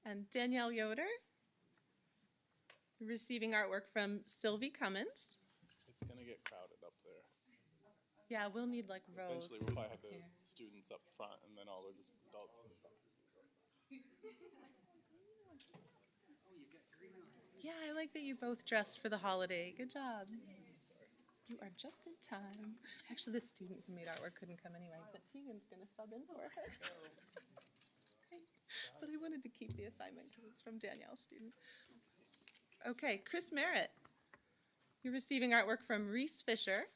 And Danielle Yoder, receiving artwork from Sylvie Cummins. It's gonna get crowded up there. Yeah, we'll need like rows. Eventually, we'll probably have the here. students up front and then all the adults. Yeah, I like that you both dressed for the holiday. Good job. You are just in time. Actually, the student who made artwork couldn't come anyway, but Tegan's going to sub in for her. Great. But I wanted to keep the assignment because it's from Danielle's student. Okay, Chris Merritt. You're receiving artwork from Reese Fisher.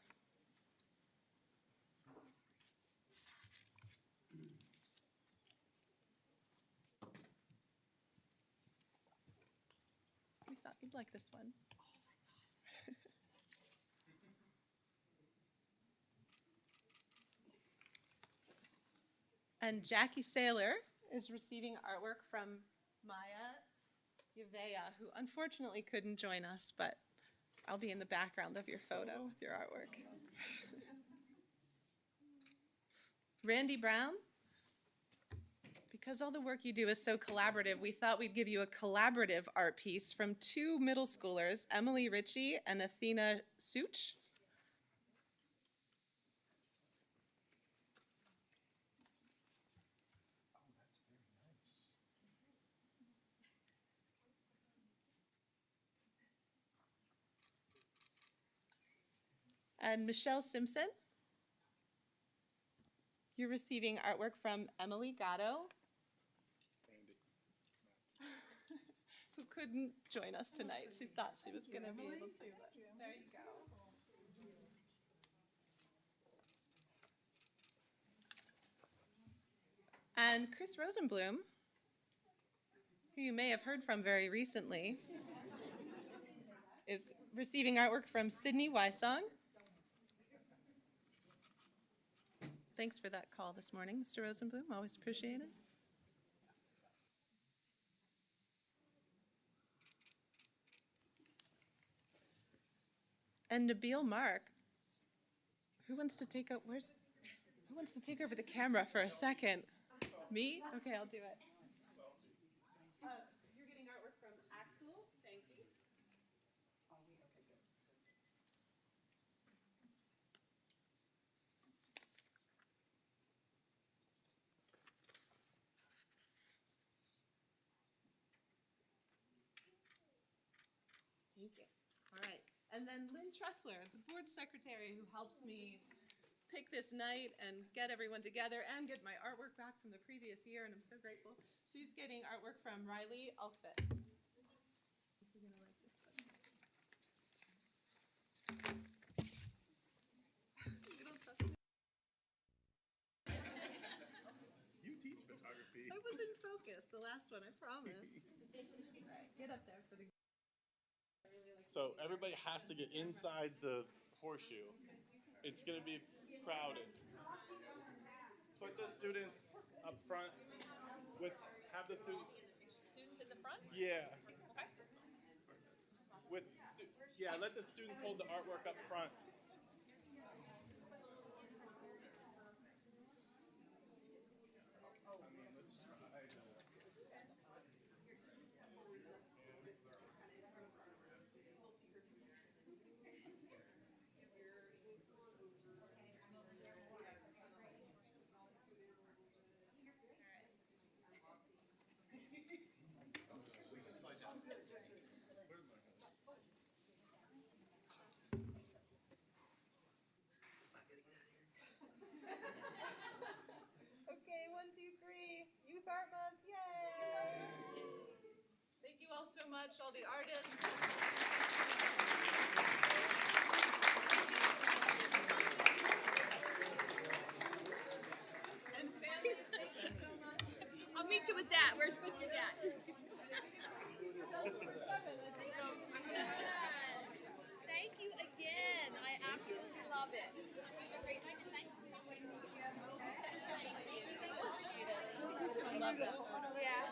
We thought you'd like this one. And Jackie Saylor is receiving artwork from Maya Yavea, who unfortunately couldn't join us, but I'll be in the background of your photo with your artwork. Randy Brown, because all the work you do is so collaborative, we thought we'd give you a collaborative art piece from two middle schoolers, Emily Ritchie and Athena Such. And Michelle Simpson, you're receiving artwork from Emily Gatto, who couldn't join us tonight. She thought she was going to be able to, but there you go. And Chris Rosenblum, who you may have heard from very recently, is receiving artwork from Sydney Wysong. Thanks for that call this morning, Mr. Rosenblum. Always appreciate it. And Nabil Mark, who wants to take up, who wants to take over the camera for a second? Me? Okay, I'll do it. You're getting artwork from Axel Sankey. Thank you. All right. And then Lynn Tressler, the board secretary who helps me pick this night and get everyone together and get my artwork back from the previous year, and I'm so grateful. She's getting artwork from Riley Alquist. You're gonna like this one. You don't trust me? You teach photography. I was in focus, the last one, I promise. Get up there for the. So everybody has to get inside the horseshoe. It's gonna be crowded. Put the students up front have the students. Students in the front? Yeah. Okay. Let the students hold the artwork up front. Okay, 1, 2, 3. Youth Art Month, yay! Thank you all so much, all the artists. And families, thank you so much. I'll meet you with that. Where's with your dad? Thank you again. I absolutely love it. It was a great time. Thanks. He's gonna love that photo. Yeah.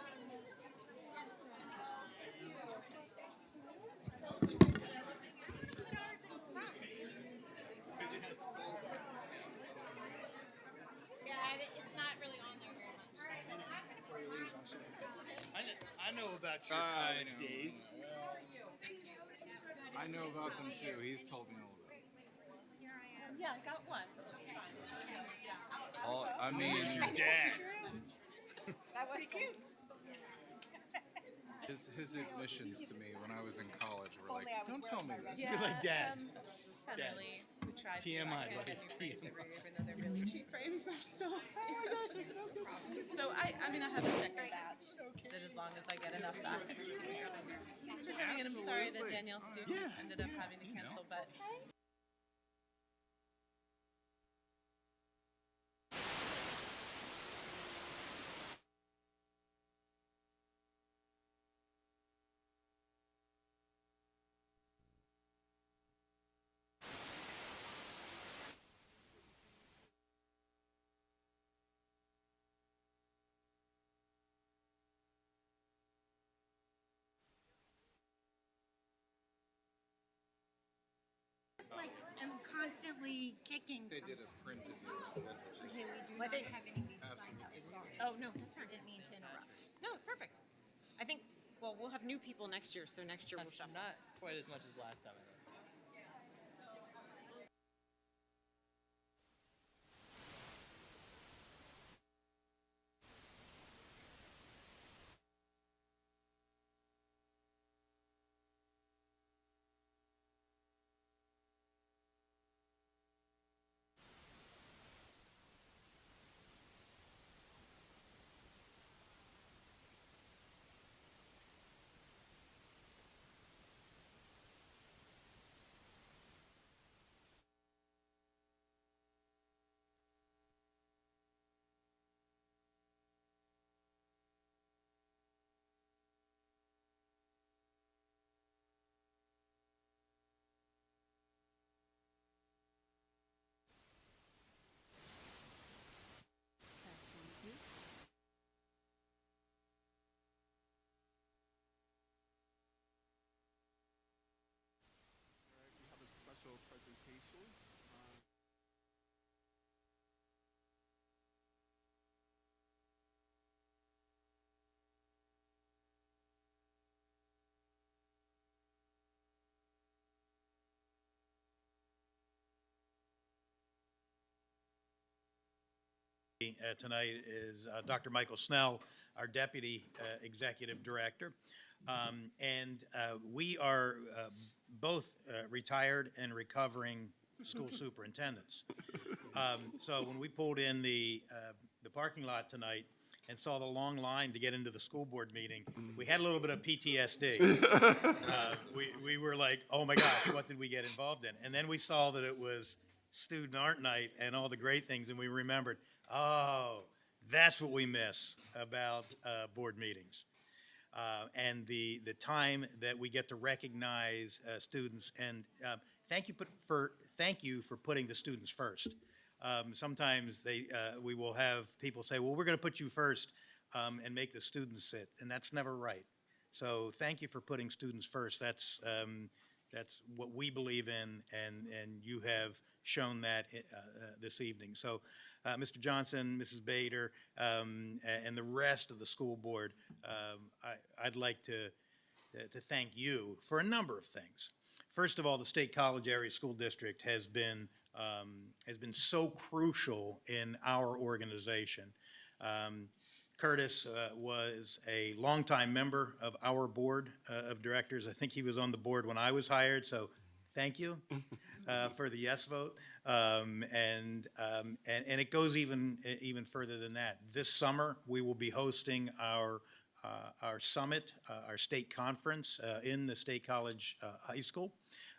Yeah, it's not really on there very much. I know. about your college days. I know about them too. He's told me all about it. Yeah, I got one. I mean, Dad. That was cute. his admissions to me when I was in college were like, don't tell me this. Yeah, You're like, Dad. Kind of really, we tried. TMI, I buddy, get new frames TMI. every year, even though they're really cheap frames, they're still. Oh my gosh, it's so good. So I mean, I have a second batch. That as long as I get enough back. Thanks for having it. I'm sorry that Danielle's students ended up having to cancel, but. Like am constantly kicking They something. did a printed one. That's what she said. Well, they have any of these signed up. Sorry. Oh, no, that's fine. Didn't mean to interrupt. No, perfect. I think, well, we'll have new people next year, so next year we'll shuffle. Not quite as much as last time. We have a special presentation. Tonight is Dr. Michael Snell, our Deputy Executive Director. And we are both retired and recovering school superintendents. So when we pulled in the parking lot tonight and saw the long line to get into the school board meeting, we had a little bit of PTSD. We were like, oh my gosh, what did we get involved in? And then we saw that it was student art night and all the great things, and we remembered, oh, that's what we miss about board meetings. And the time that we get to recognize students, and thank you for putting the students first. Sometimes we will have people say, well, we're going to put you first and make the students sit, and that's never right. So thank you for putting students first. That's what we believe in, and you have shown that this evening. So Mr. Johnson, Mrs. Bader, and the rest of the school board, I'd like to thank you for a number of things. First of all, the State College Area School District has been so crucial in our organization. Curtis was a longtime member of our board of directors. I think he was on the board when I was hired, so thank you for the yes vote. And it goes even further than that. This summer, we will be hosting our summit, our state conference in the State College High School.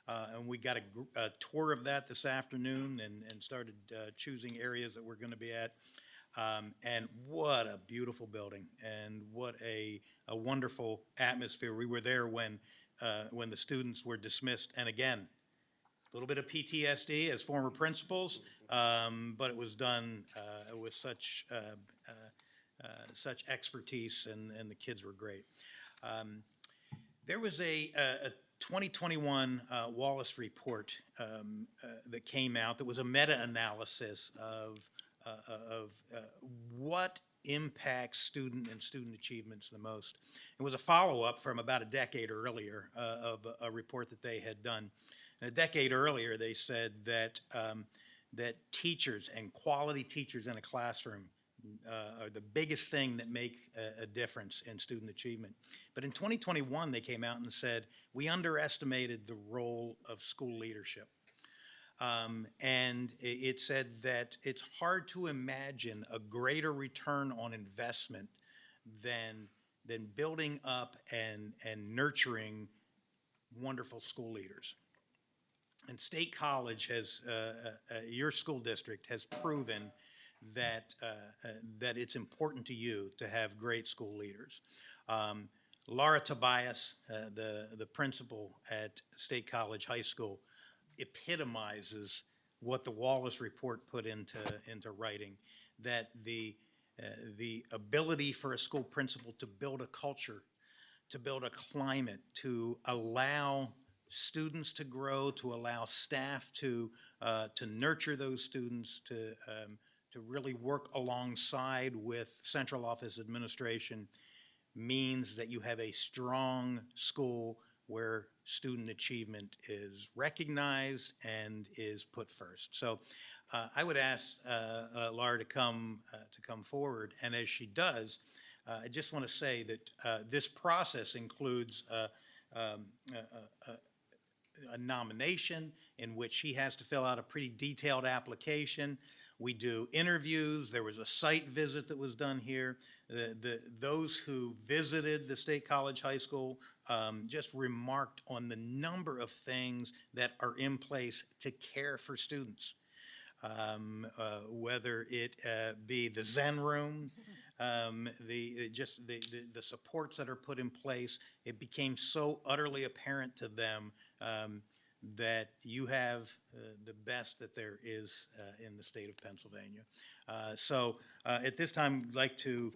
And we got a tour of that this afternoon and started choosing areas that we're going to be at. And what a beautiful building, and what a wonderful atmosphere. We were there when the students were dismissed, and again, a little bit of PTSD as former principals, but it was done with such expertise, and the kids were great. There was a 2021 Wallace report that came out that was a meta-analysis of what impacts student and student achievements the most. It was a follow-up from about a decade earlier of a report that they had done. And a decade earlier, they said that that teachers and quality teachers in a classroom are the biggest thing that make a difference in student achievement. But in 2021, they came out and said, we underestimated the role of school leadership. And it said that it's hard to imagine a greater return on investment than building up and nurturing wonderful school leaders. And State College has, your school district has proven that that it's important to you to have great school leaders. Laura Tobias, the principal at State College High School, epitomizes what the Wallace Report put into writing, that the ability for a school principal to build a culture, to build a climate, to allow students to grow, to allow staff to nurture those students, to really work alongside with central office administration, means that you have a strong school where student achievement is recognized and is put first. So I would ask Laura to come forward, and as she does, I just want to say that this process includes a nomination in which she has to fill out a pretty detailed application. We do interviews. There was a site visit that was done here. Those who visited the State College High School just remarked on the number of things that are in place to care for students. Whether it be the Zen room, the supports that are put in place. It became so utterly apparent to them that you have the best that there is in the state of Pennsylvania. So at this time, I'd like to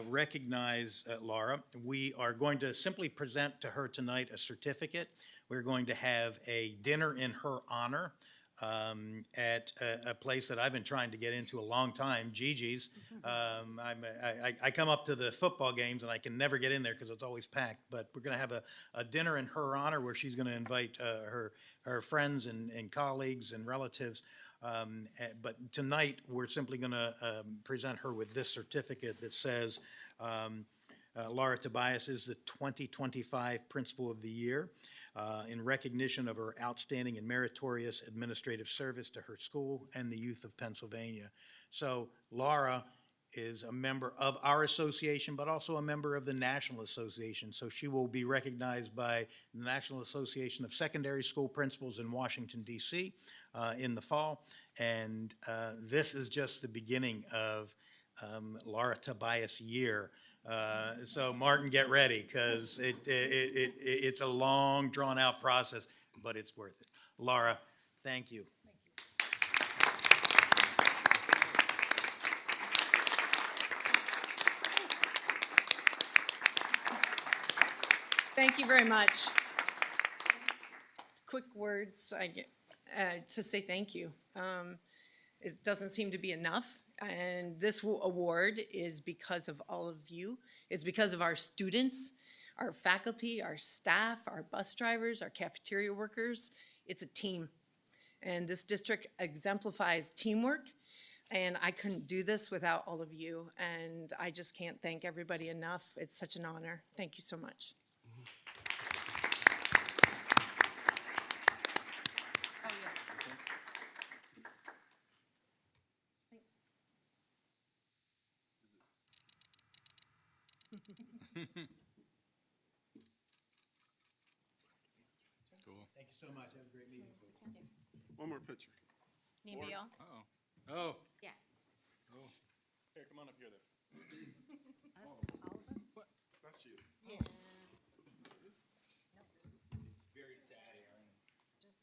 recognize Laura. We are going to simply present to her tonight a certificate. We're going to have a dinner in her honor at a place that I've been trying to get into a long time, Gigi's. I come up to the football games and I can never get in there because it's always packed, but we're going to have a dinner in her honor where she's going to invite her friends and colleagues and relatives. But tonight we're simply going to present her with this certificate that says Laura Tobias is the 2025 Principal of the Year. In recognition of her outstanding and meritorious administrative service to her school and the youth of Pennsylvania. So Laura is a member of our association, but also a member of the National Association. So she will be recognized by the National Association of Secondary School Principals in Washington, D.C. In the fall. And this is just the beginning of Laura Tobias year. So Martin, get ready, because it's a long, drawn-out process, but it's worth it. Laura, thank you. Thank you very much. Quick words to say thank you. It doesn't seem to be enough. And this award is because of all of you. It's because of our students, our faculty, our staff, our bus drivers, our cafeteria workers. It's a team. And this district exemplifies teamwork. And I couldn't do this without all of you. And I just can't thank everybody enough. It's such an honor. Thank you so much. Cool. Thank you so much. Have a great meeting. One more picture. Neil. Oh. Oh. Yeah. Oh. Here, come on up here then. Us, all of us? That's you. Yeah. It's very sad, Aaron. Just.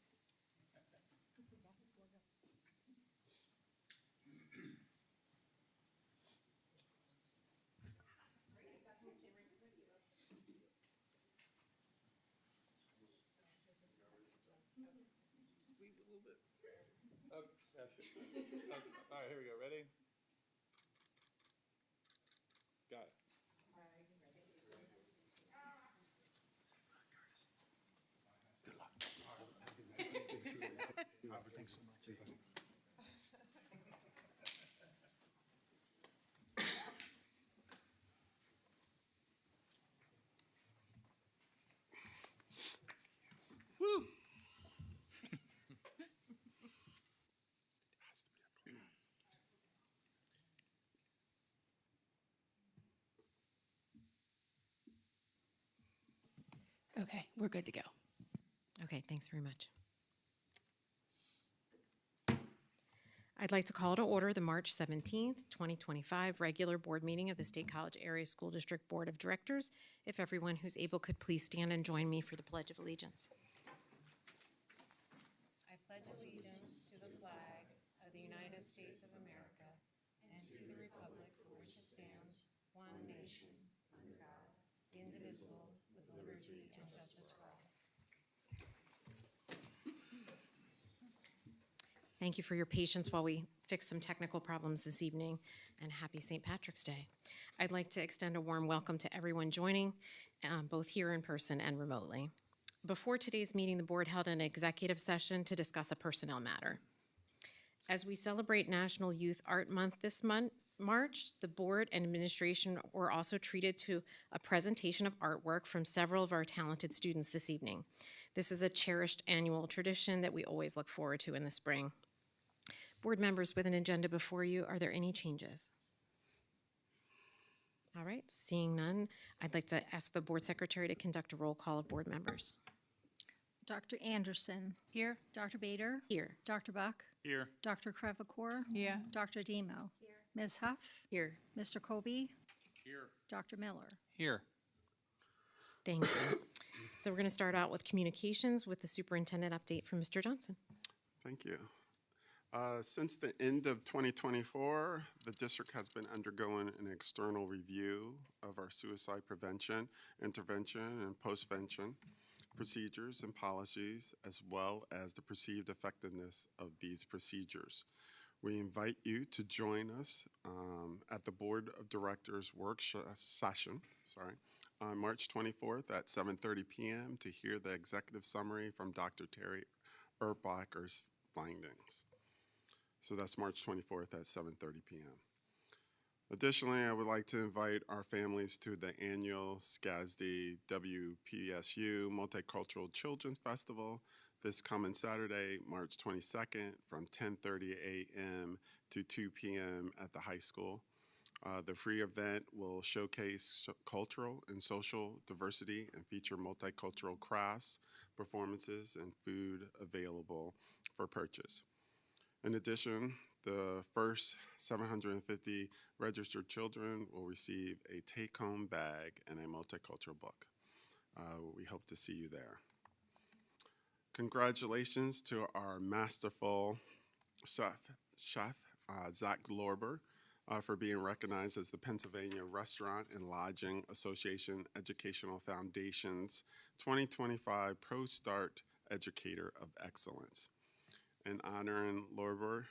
Yes, we'll go. Squeeze a little bit. Oh, that's good. All right, here we go. Ready? Thanks so much. Thanks. Woo! Has to be applause. Okay, we're good to go. Okay, thanks very much. I'd like to call to order the March 17th, 2025 regular board meeting of the State College Area School District Board of Directors. If everyone who's able could please stand and join me for the Pledge of Allegiance. I pledge allegiance to the flag of the United States of America and to the republic for which it stands, one nation, under God, indivisible, with liberty and justice for all. Thank you for your patience while we fix some technical problems this evening, and happy St. Patrick's Day. I'd like to extend a warm welcome to everyone joining, both here in person and remotely. Before today's meeting, the board held an executive session to discuss a personnel matter. As we celebrate National Youth Art Month this March, the board and administration were also treated to a presentation of artwork from several of our talented students this evening. This is a cherished annual tradition that we always look forward to in the spring. Board members, with an agenda before you, are there any changes? All right, seeing none, I'd like to ask the board secretary to conduct a roll call of board members. Dr. Anderson. Here. Dr. Bader. Here. Dr. Buck. Here. Dr. Krevakor. Yeah. Dr. Demo. Here. Ms. Huff. Here. Mr. Kobe. Here. Dr. Miller. Here. Thank you. So we're going to start out with communications with the superintendent update from Mr. Johnson. Thank you. Since the end of 2024, the district has been undergoing an external review of our suicide prevention, intervention, and postvention procedures and policies, as well as the perceived effectiveness of these procedures. We invite you to join us at the Board of Directors work session on March 24th at 7:30 p.m. to hear the executive summary from Dr. Terry Erbacher's findings. So that's March 24th at 7:30 p.m. Additionally, I would like to invite our families to the annual SCASD WPSU Multicultural Children's Festival this coming Saturday, March 22nd from 10:30 a.m. to 2 p.m. at the high school. The free event will showcase cultural and social diversity and feature multicultural crafts, performances, and food available for purchase. In addition, the first 750 registered children will receive a take-home bag and a multicultural book. We hope to see you there. Congratulations to our masterful chef Zach Lorber, for being recognized as the Pennsylvania Restaurant and Lodging Association Educational Foundation's 2025 Pro Start Educator of Excellence. In honoring Lorber,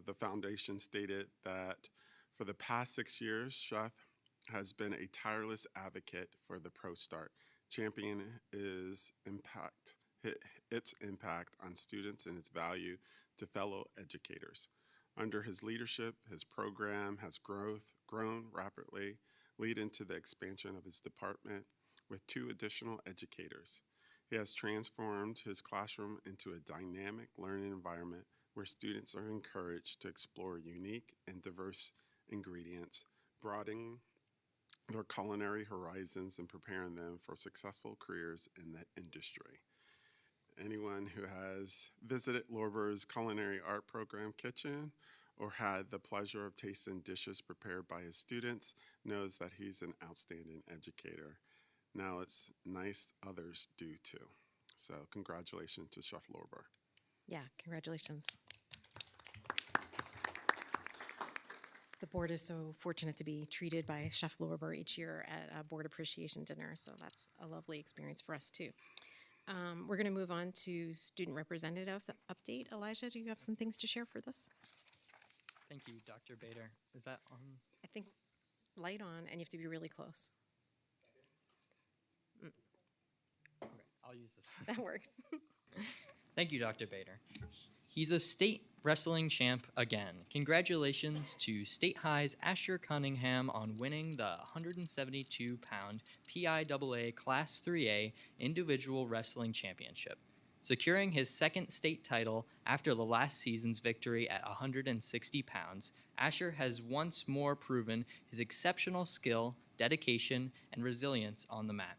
the foundation stated that for the past 6 years, Chef has been a tireless advocate for the Pro Start, championing its impact on students and its value to fellow educators. Under his leadership, his program has grown rapidly, leading to the expansion of his department with 2 additional educators. He has transformed his classroom into a dynamic learning environment where students are encouraged to explore unique and diverse ingredients, broadening their culinary horizons and preparing them for successful careers in the industry. Anyone who has visited Lorber's Culinary Art Program kitchen or had the pleasure of tasting dishes prepared by his students knows that he's an outstanding educator. Now it's nice others do too. So congratulations to Chef Lorber. Yeah, congratulations. The board is so fortunate to be treated by Chef Lorber each year at a board appreciation dinner, so that's a lovely experience for us too. We're going to move on to student representative update. Elijah, do you have some things to share for this? Thank you, Dr. Bader. Is that on? I think light on, and you have to be really close. Okay, I'll use this. That works. Thank you, Dr. Bader. He's a state wrestling champ again. Congratulations to State High's Asher Cunningham on winning the 172-pound PIAA Class 3A Individual Wrestling Championship, securing his second state title after the last season's victory at 160 pounds. Asher has once more proven his exceptional skill, dedication, and resilience on the mat.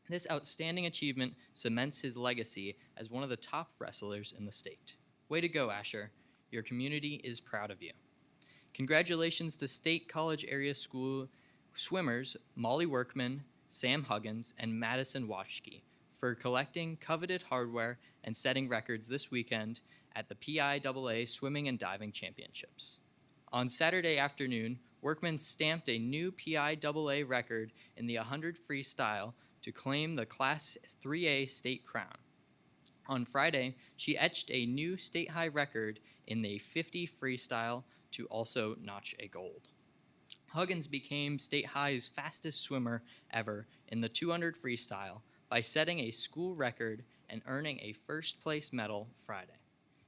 This outstanding achievement cements his legacy as one of the top wrestlers in the state. Way to go, Asher. Your community is proud of you. Congratulations to State College Area School swimmers Molly Workman, Sam Huggins, and Madison Watchke for collecting coveted hardware and setting records this weekend at the PIAA Swimming and Diving Championships. On Saturday afternoon, Workman stamped a new PIAA record in the 100 freestyle to claim the Class 3A state crown. On Friday, she etched a new state high record in the 50 freestyle to also notch a gold. Huggins became state high's fastest swimmer ever in the 200 freestyle by setting a school record and earning a first place medal Friday.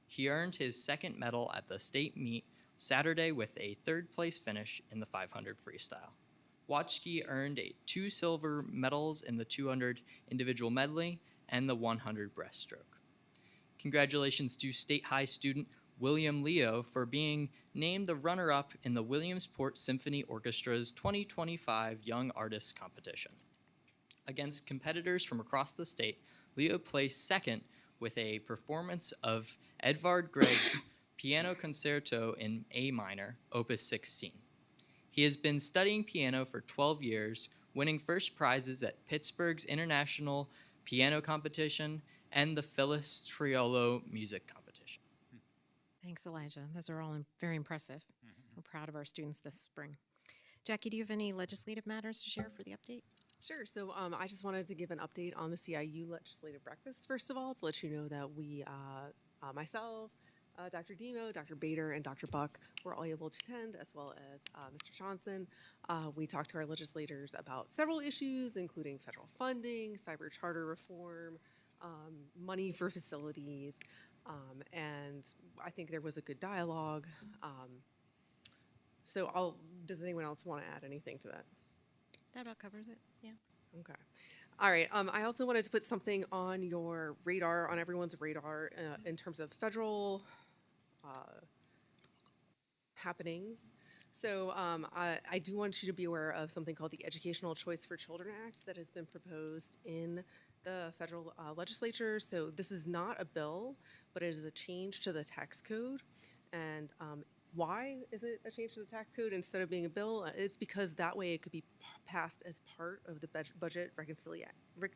He earned his second medal at the state meet Saturday with a third place finish in the 500 freestyle. Watchke earned 2 silver medals in the 200 individual medley and the 100 breaststroke. Congratulations to State High student William Leo for being named the runner-up in the Williamsport Symphony Orchestra's 2025 Young Artists Competition. Against competitors from across the state, Leo placed second with a performance of Edvard Grieg's Piano Concerto in A minor, Opus 16. He has been studying piano for 12 years, winning first prizes at Pittsburgh's International Piano Competition and the Phyllis Triolo Music Competition. Thanks, Elijah. Those are all very impressive. We're proud of our students this spring. Jackie, do you have any legislative matters to share for the update? Sure. So I just wanted to give an update on the CIU legislative breakfast, first of all, to let you know that we, myself, Dr. Demo, Dr. Bader, and Dr. Buck were all able to attend, as well as Mr. Johnson. We talked to our legislators about several issues, including federal funding, cyber charter reform, money for facilities, and I think there was a good dialogue. Does anyone else want to add anything to that? That about covers it, yeah. Okay. All right. I also wanted to put something on your radar, on everyone's radar, in terms of federal happenings. So I do want you to be aware of something called the Educational Choice for Children Act that has been proposed in the federal legislature. So this is not a bill, but it is a change to the tax code. And why is it a change to the tax code instead of being a bill? It's because that way it could be passed as part of the budget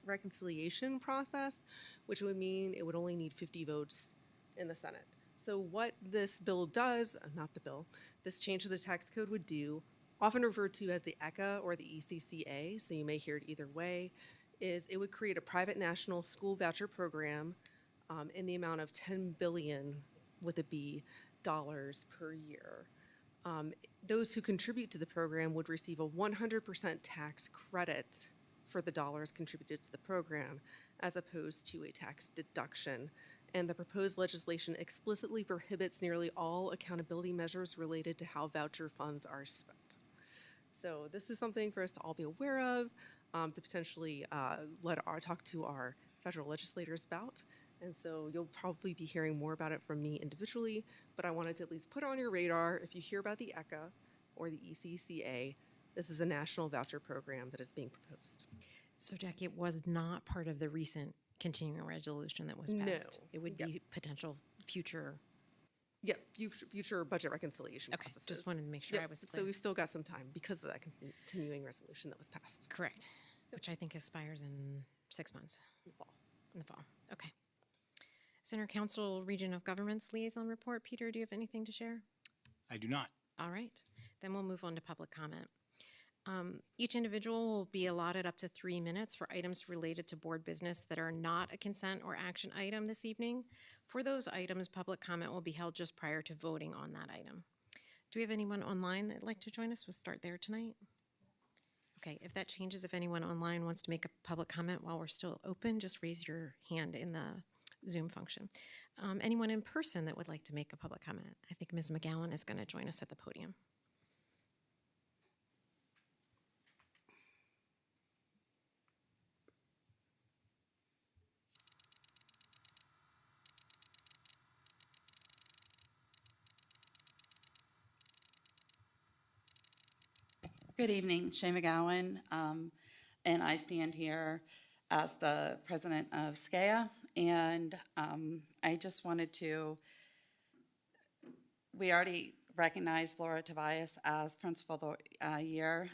reconciliation process, which would mean it would only need 50 votes in the Senate. So what this bill does, not the bill, this change to the tax code would do, often referred to as the ECA or the ECCA, so you may hear it either way, is it would create a private national school voucher program in the amount of $10 billion with a B dollars per year. Those who contribute to the program would receive a 100% tax credit for the dollars contributed to the program, as opposed to a tax deduction. And the proposed legislation explicitly prohibits nearly all accountability measures related to how voucher funds are spent. So this is something for us to all be aware of, to potentially talk to our federal legislators about. And so you'll probably be hearing more about it from me individually, but I wanted to at least put on your radar, if you hear about the ECA or the ECCA, this is a national voucher program that is being proposed. So Jackie, it was not part of the recent continuing resolution that was passed? No. It would be potential future. Yeah, future budget reconciliation Okay, processes. just wanted to make sure I was clear. So we've still got some time because of that continuing resolution that was passed. Correct, which I think expires in 6 months. In the fall. In the fall, okay. Center Council Region of Governments Liaison Report. Peter, do you have anything to share? I do not. All right, then we'll move on to public comment. Each individual will be allotted up to 3 minutes for items related to board business that are not a consent or action item this evening. For those items, public comment will be held just prior to voting on that item. Do we have anyone online that'd like to join us? We'll start there tonight. Okay, if that changes, if anyone online wants to make a public comment while we're still open, just raise your hand in the Zoom function. Anyone in person that would like to make a public comment? I think Ms. McGowan is going to join us at the podium. Good evening, Shay McGowan, and I stand here as the president of SCAA, and I just wanted to, we already recognized Laura Tobias as principal of the year,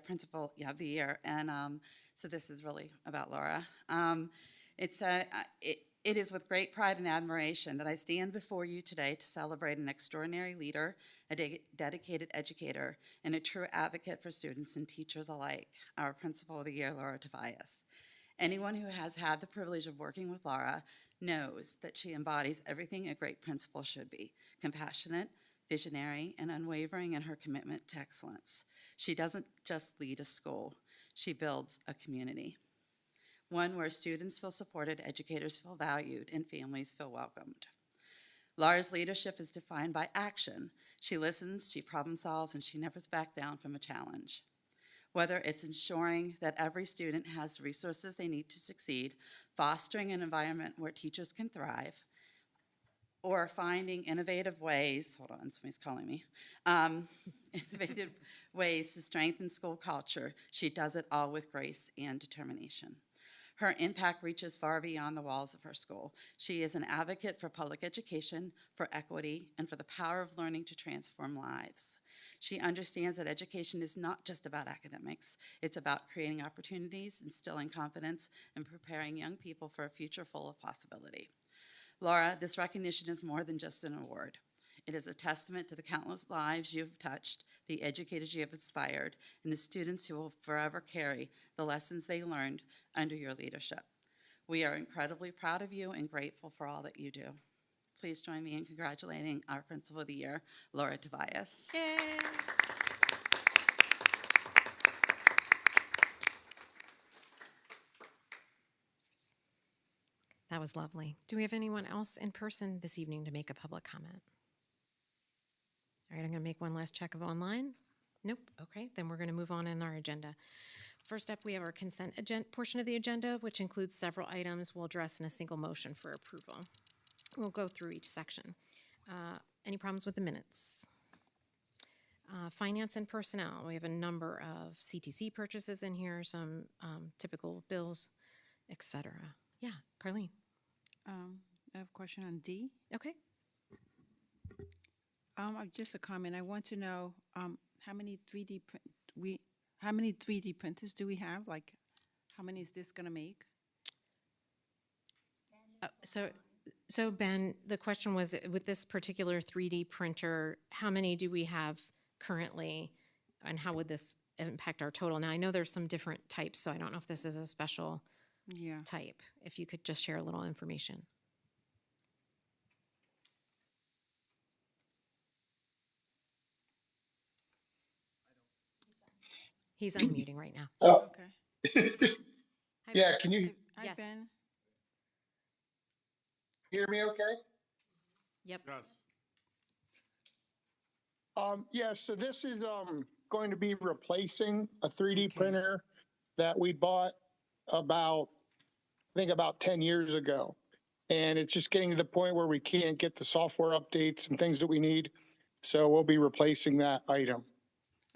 principal of the year, and so this is really about Laura. It is with great pride and admiration that I stand before you today to celebrate an extraordinary leader, a dedicated educator, and a true advocate for students and teachers alike, our Principal of the Year, Laura Tobias. Anyone who has had the privilege of working with Laura knows that she embodies everything a great principal should be: compassionate, visionary, and unwavering in her commitment to excellence. She doesn't just lead a school, she builds a community. One where students feel supported, educators feel valued, and families feel welcomed. Laura's leadership is defined by action. She listens, she problem solves, and she never backs down from a challenge. Whether it's ensuring that every student has the resources they need to succeed, fostering an environment where teachers can thrive, or finding innovative ways, hold on, somebody's calling me, innovative ways to strengthen school culture, she does it all with grace and determination. Her impact reaches far beyond the walls of her school. She is an advocate for public education, for equity, and for the power of learning to transform lives. She understands that education is not just about academics. It's about creating opportunities, instilling confidence, and preparing young people for a future full of possibility. Laura, this recognition is more than just an award. It is a testament to the countless lives you have touched, the educators you have inspired, and the students who will forever carry the lessons they learned under your leadership. We are incredibly proud of you and grateful for all that you do. Please join me in congratulating our Principal of the Year, Laura Tobias. Yay! That was lovely. Do we have anyone else in person this evening to make a public comment? All right, I'm going to make one last check of online. Nope. Okay, then we're going to move on in our agenda. First up, we have our consent portion of the agenda, which includes several items we'll address in a single motion for approval. We'll go through each section. Any problems with the minutes? Finance and personnel. We have a number of CTC purchases in here, some typical bills, etc. Yeah, Carlene. I have a question on D. Okay. Just a comment. I want to know how many 3D printers do we have? Like, how many is this going to make? So Ben, the question was, with this particular 3D printer, how many do we have currently, and how would this impact our total? Now, I know there's some different types, so I don't know if this is a special type. If you could just share a little information. He's unmuting right now. Oh. Okay. Yeah, can you Hi, Yes. Ben. hear me okay? Yep. Yes. Yeah, so this is going to be replacing a 3D printer that we bought about 10 years ago. And it's just getting to the point where we can't get the software updates and things that we need. So we'll be replacing that item.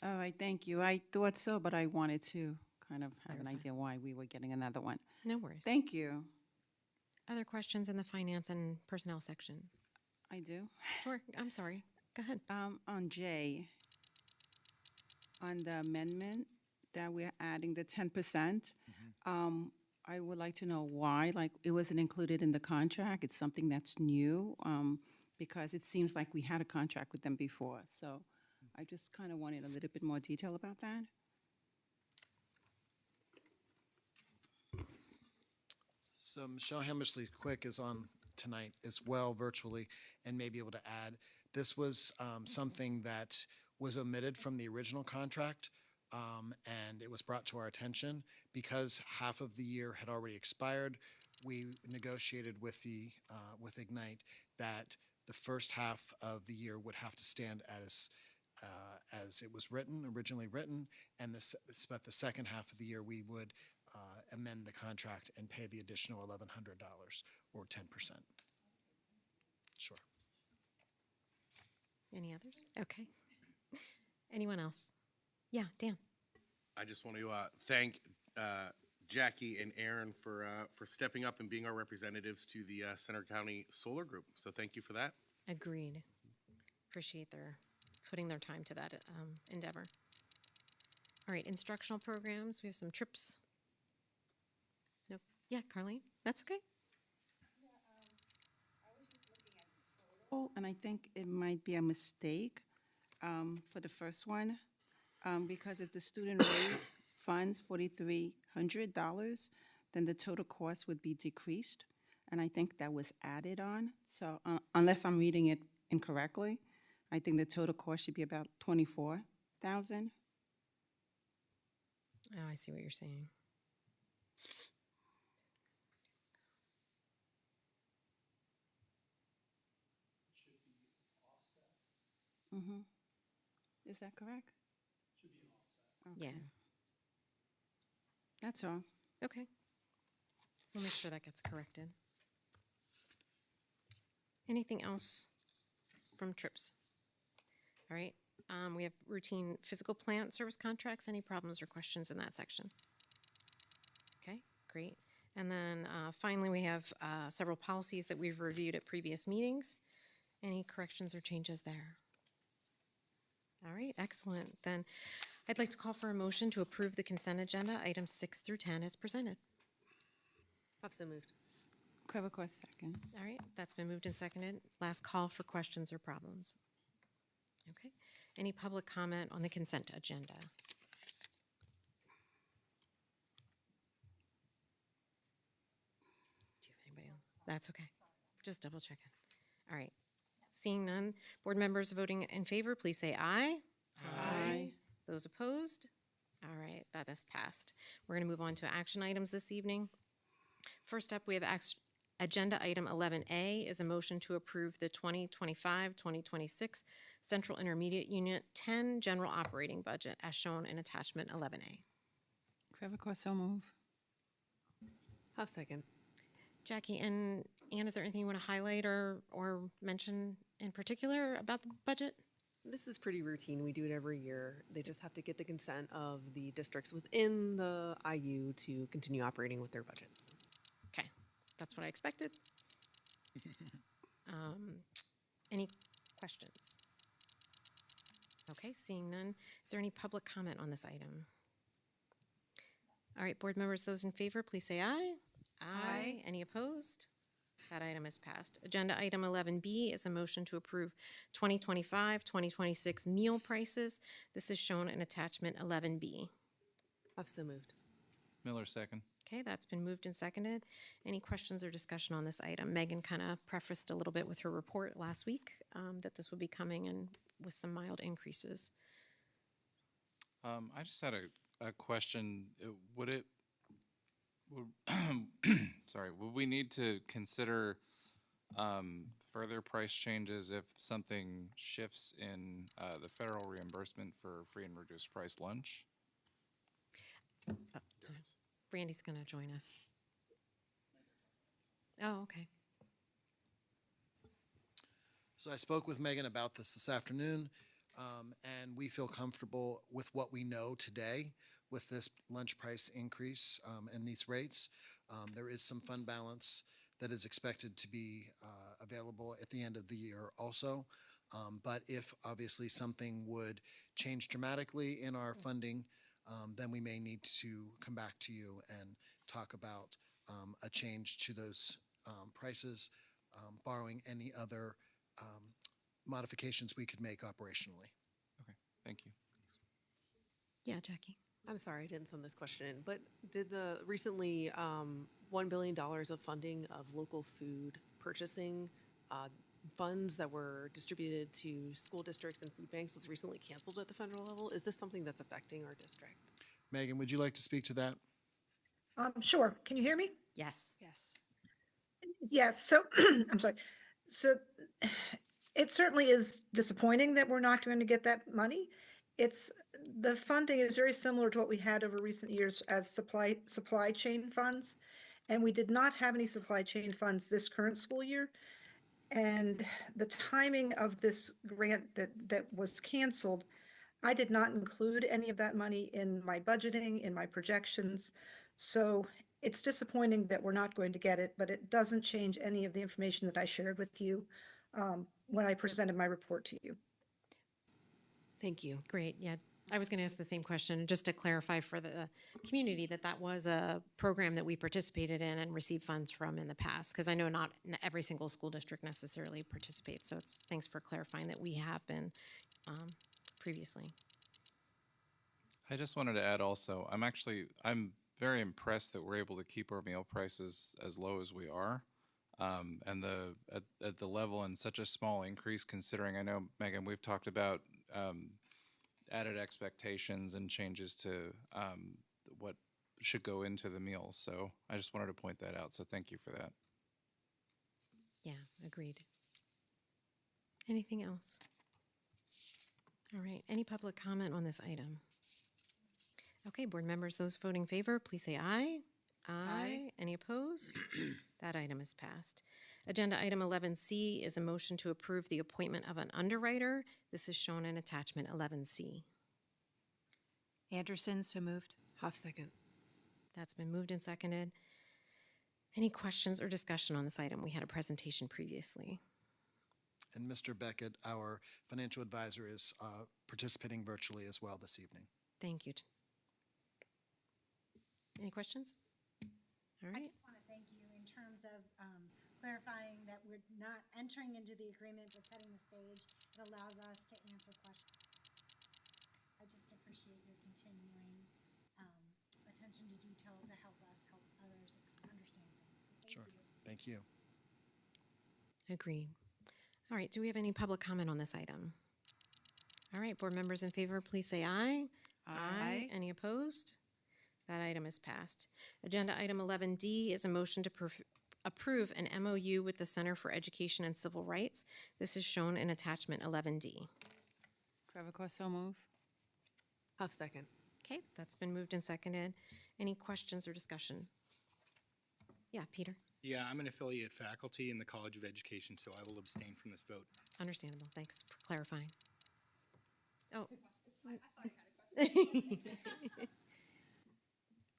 All right, thank you. I thought so, but I wanted to kind of have an idea why we were getting another one. No worries. Thank you. Other questions in the finance and personnel section? I do. Sure. I'm sorry. Go ahead. On J, on the amendment that we're adding the 10%, I would like to know why, like, it wasn't included in the contract. It's something that's new, because it seems like we had a contract with them before. So I just kind of wanted a little bit more detail about that. So Michelle Hammersley Quick is on tonight as well virtually and may be able to add. This was something that was omitted from the original contract, and it was brought to our attention because half of the year had already expired. we negotiated with with Ignite that the first half of the year would have to stand as it was originally written, and but the second half of the year we would amend the contract and pay the additional $1,100 or 10%. Sure. Any others? Okay. Anyone else? Yeah, Dan. I just want to thank Jackie and Aaron for stepping up and being our representatives to the Center County Solar Group. So thank you for that. Agreed. Appreciate their putting their time to that endeavor. All right, instructional programs. We have some trips. Nope. Yeah, Carlene, that's okay. Oh, and I think it might be a mistake for the first one, because if the student raised funds $4,300, then the total cost would be decreased, and I think that was added on. So unless I'm reading it incorrectly, I think the total cost should be about $24,000. Oh, I see what you're saying. Mm-hmm. Is that correct? Should be an offset. Yeah. That's all. Okay. We'll make sure that gets corrected. Anything else from trips? All right. We have routine physical plant service contracts. Any problems or questions in that section? Okay, great. And then finally, we have several policies that we've reviewed at previous meetings. Any corrections or changes there? All right, excellent. Then I'd like to call for a motion to approve the consent agenda, items 6 through 10 as presented. So moved. Quevecourt, second. All right, that's been moved and seconded. Last call for questions or problems. Okay, any public comment on the consent agenda? Do you have anybody else? That's okay. Just double checking. All right. Seeing none, board members voting in favor, please say aye. Aye. Those opposed? All right, that has passed. We're going to move on to action items this evening. First up, we have agenda item 11A is a motion to approve the 2025-2026 Central Intermediate Unit 10 General Operating Budget as shown in attachment 11A. Quevecourt, so move. Second. Jackie and Ann, is there anything you want to highlight or mention in particular about the budget? This is pretty routine. We do it every year. They just have to get the consent of the districts within the IU to continue operating with their budgets. Okay, that's what I expected. Any questions? Okay, seeing none. Is there any public comment on this item? All right, board members, those in favor, please say aye. Aye. Any opposed? That item is passed. Agenda item 11B is a motion to approve 2025-2026 meal prices. This is shown in attachment 11B. So moved. Miller, second. Okay, that's been moved and seconded. Any questions or discussion on this item? Megan kind of prefaced a little bit with her report last week that this would be coming in with some mild increases. I just had a question. Would we need to consider further price changes if something shifts in the federal reimbursement for free and reduced price lunch? So Randy's going to join us. Oh, okay. So I spoke with Megan about this afternoon, and we feel comfortable with what we know today with this lunch price increase and these rates. There is some fund balance that is expected to be available at the end of the year also. But if obviously something would change dramatically in our funding, then we may need to come back to you and talk about a change to those prices, borrowing any other modifications we could make operationally. Okay, thank you. Yeah, Jackie. I'm sorry, I didn't send this question in, but did the recently $1 billion of funding of local food purchasing funds that were distributed to school districts and food banks was recently canceled at the federal level? Is this something that's affecting our district? Megan, would you like to speak to that? Sure. Can you hear me? Yes. Yes. Yes, so, I'm sorry. So it certainly is disappointing that we're not going to get that money. It's, the funding is very similar to what we had over recent years as supply chain funds. And we did not have any supply chain funds this current school year. And the timing of this grant that was canceled, I did not include any of that money in my budgeting, in my projections. So it's disappointing that we're not going to get it, but it doesn't change any of the information that I shared with you when I presented my report to you. Thank you. Great, yeah. I was going to ask the same question, just to clarify for the community that that was a program that we participated in and received funds from in the past, because I know not every single school district necessarily participates. So it's, thanks for clarifying that we have been previously. I just wanted to add also, I'm very impressed that we're able to keep our meal prices as low as we are. And at the level and such a small increase, considering, I know, Megan, we've talked about added expectations and changes to what should go into the meals. So I just wanted to point that out. So thank you for that. Yeah, agreed. Anything else? All right, any public comment on this item? Okay, board members, those voting in favor, please say aye. Aye. Any opposed? That item is passed. Agenda item 11C is a motion to approve the appointment of an underwriter. This is shown in attachment 11C. Anderson, so moved. Half second. That's been moved and seconded. Any questions or discussion on this item? We had a presentation previously. And Mr. Beckett, our financial advisor, is participating virtually as well this evening. Thank you. Any questions? All I right. just want to thank you in terms of clarifying that we're not entering into the agreement but setting the stage. It allows us to answer questions. I just appreciate your continuing attention to detail to help us help others understand things. So thank you. Thank you. Agreed. All right, do we have any public comment on this item? All right, board members in favor, please say aye. Aye. Any opposed? That item is passed. Agenda item 11D is a motion to approve an MOU with the Center for Education and Civil Rights. This is shown in attachment 11D. Crevecoeur, so move. Half second. Okay, that's been moved and seconded. Any questions or discussion? Yeah, Peter. Yeah, I'm an affiliate faculty in the College of Education, so I will abstain from this vote. Understandable. Thanks for clarifying. Oh.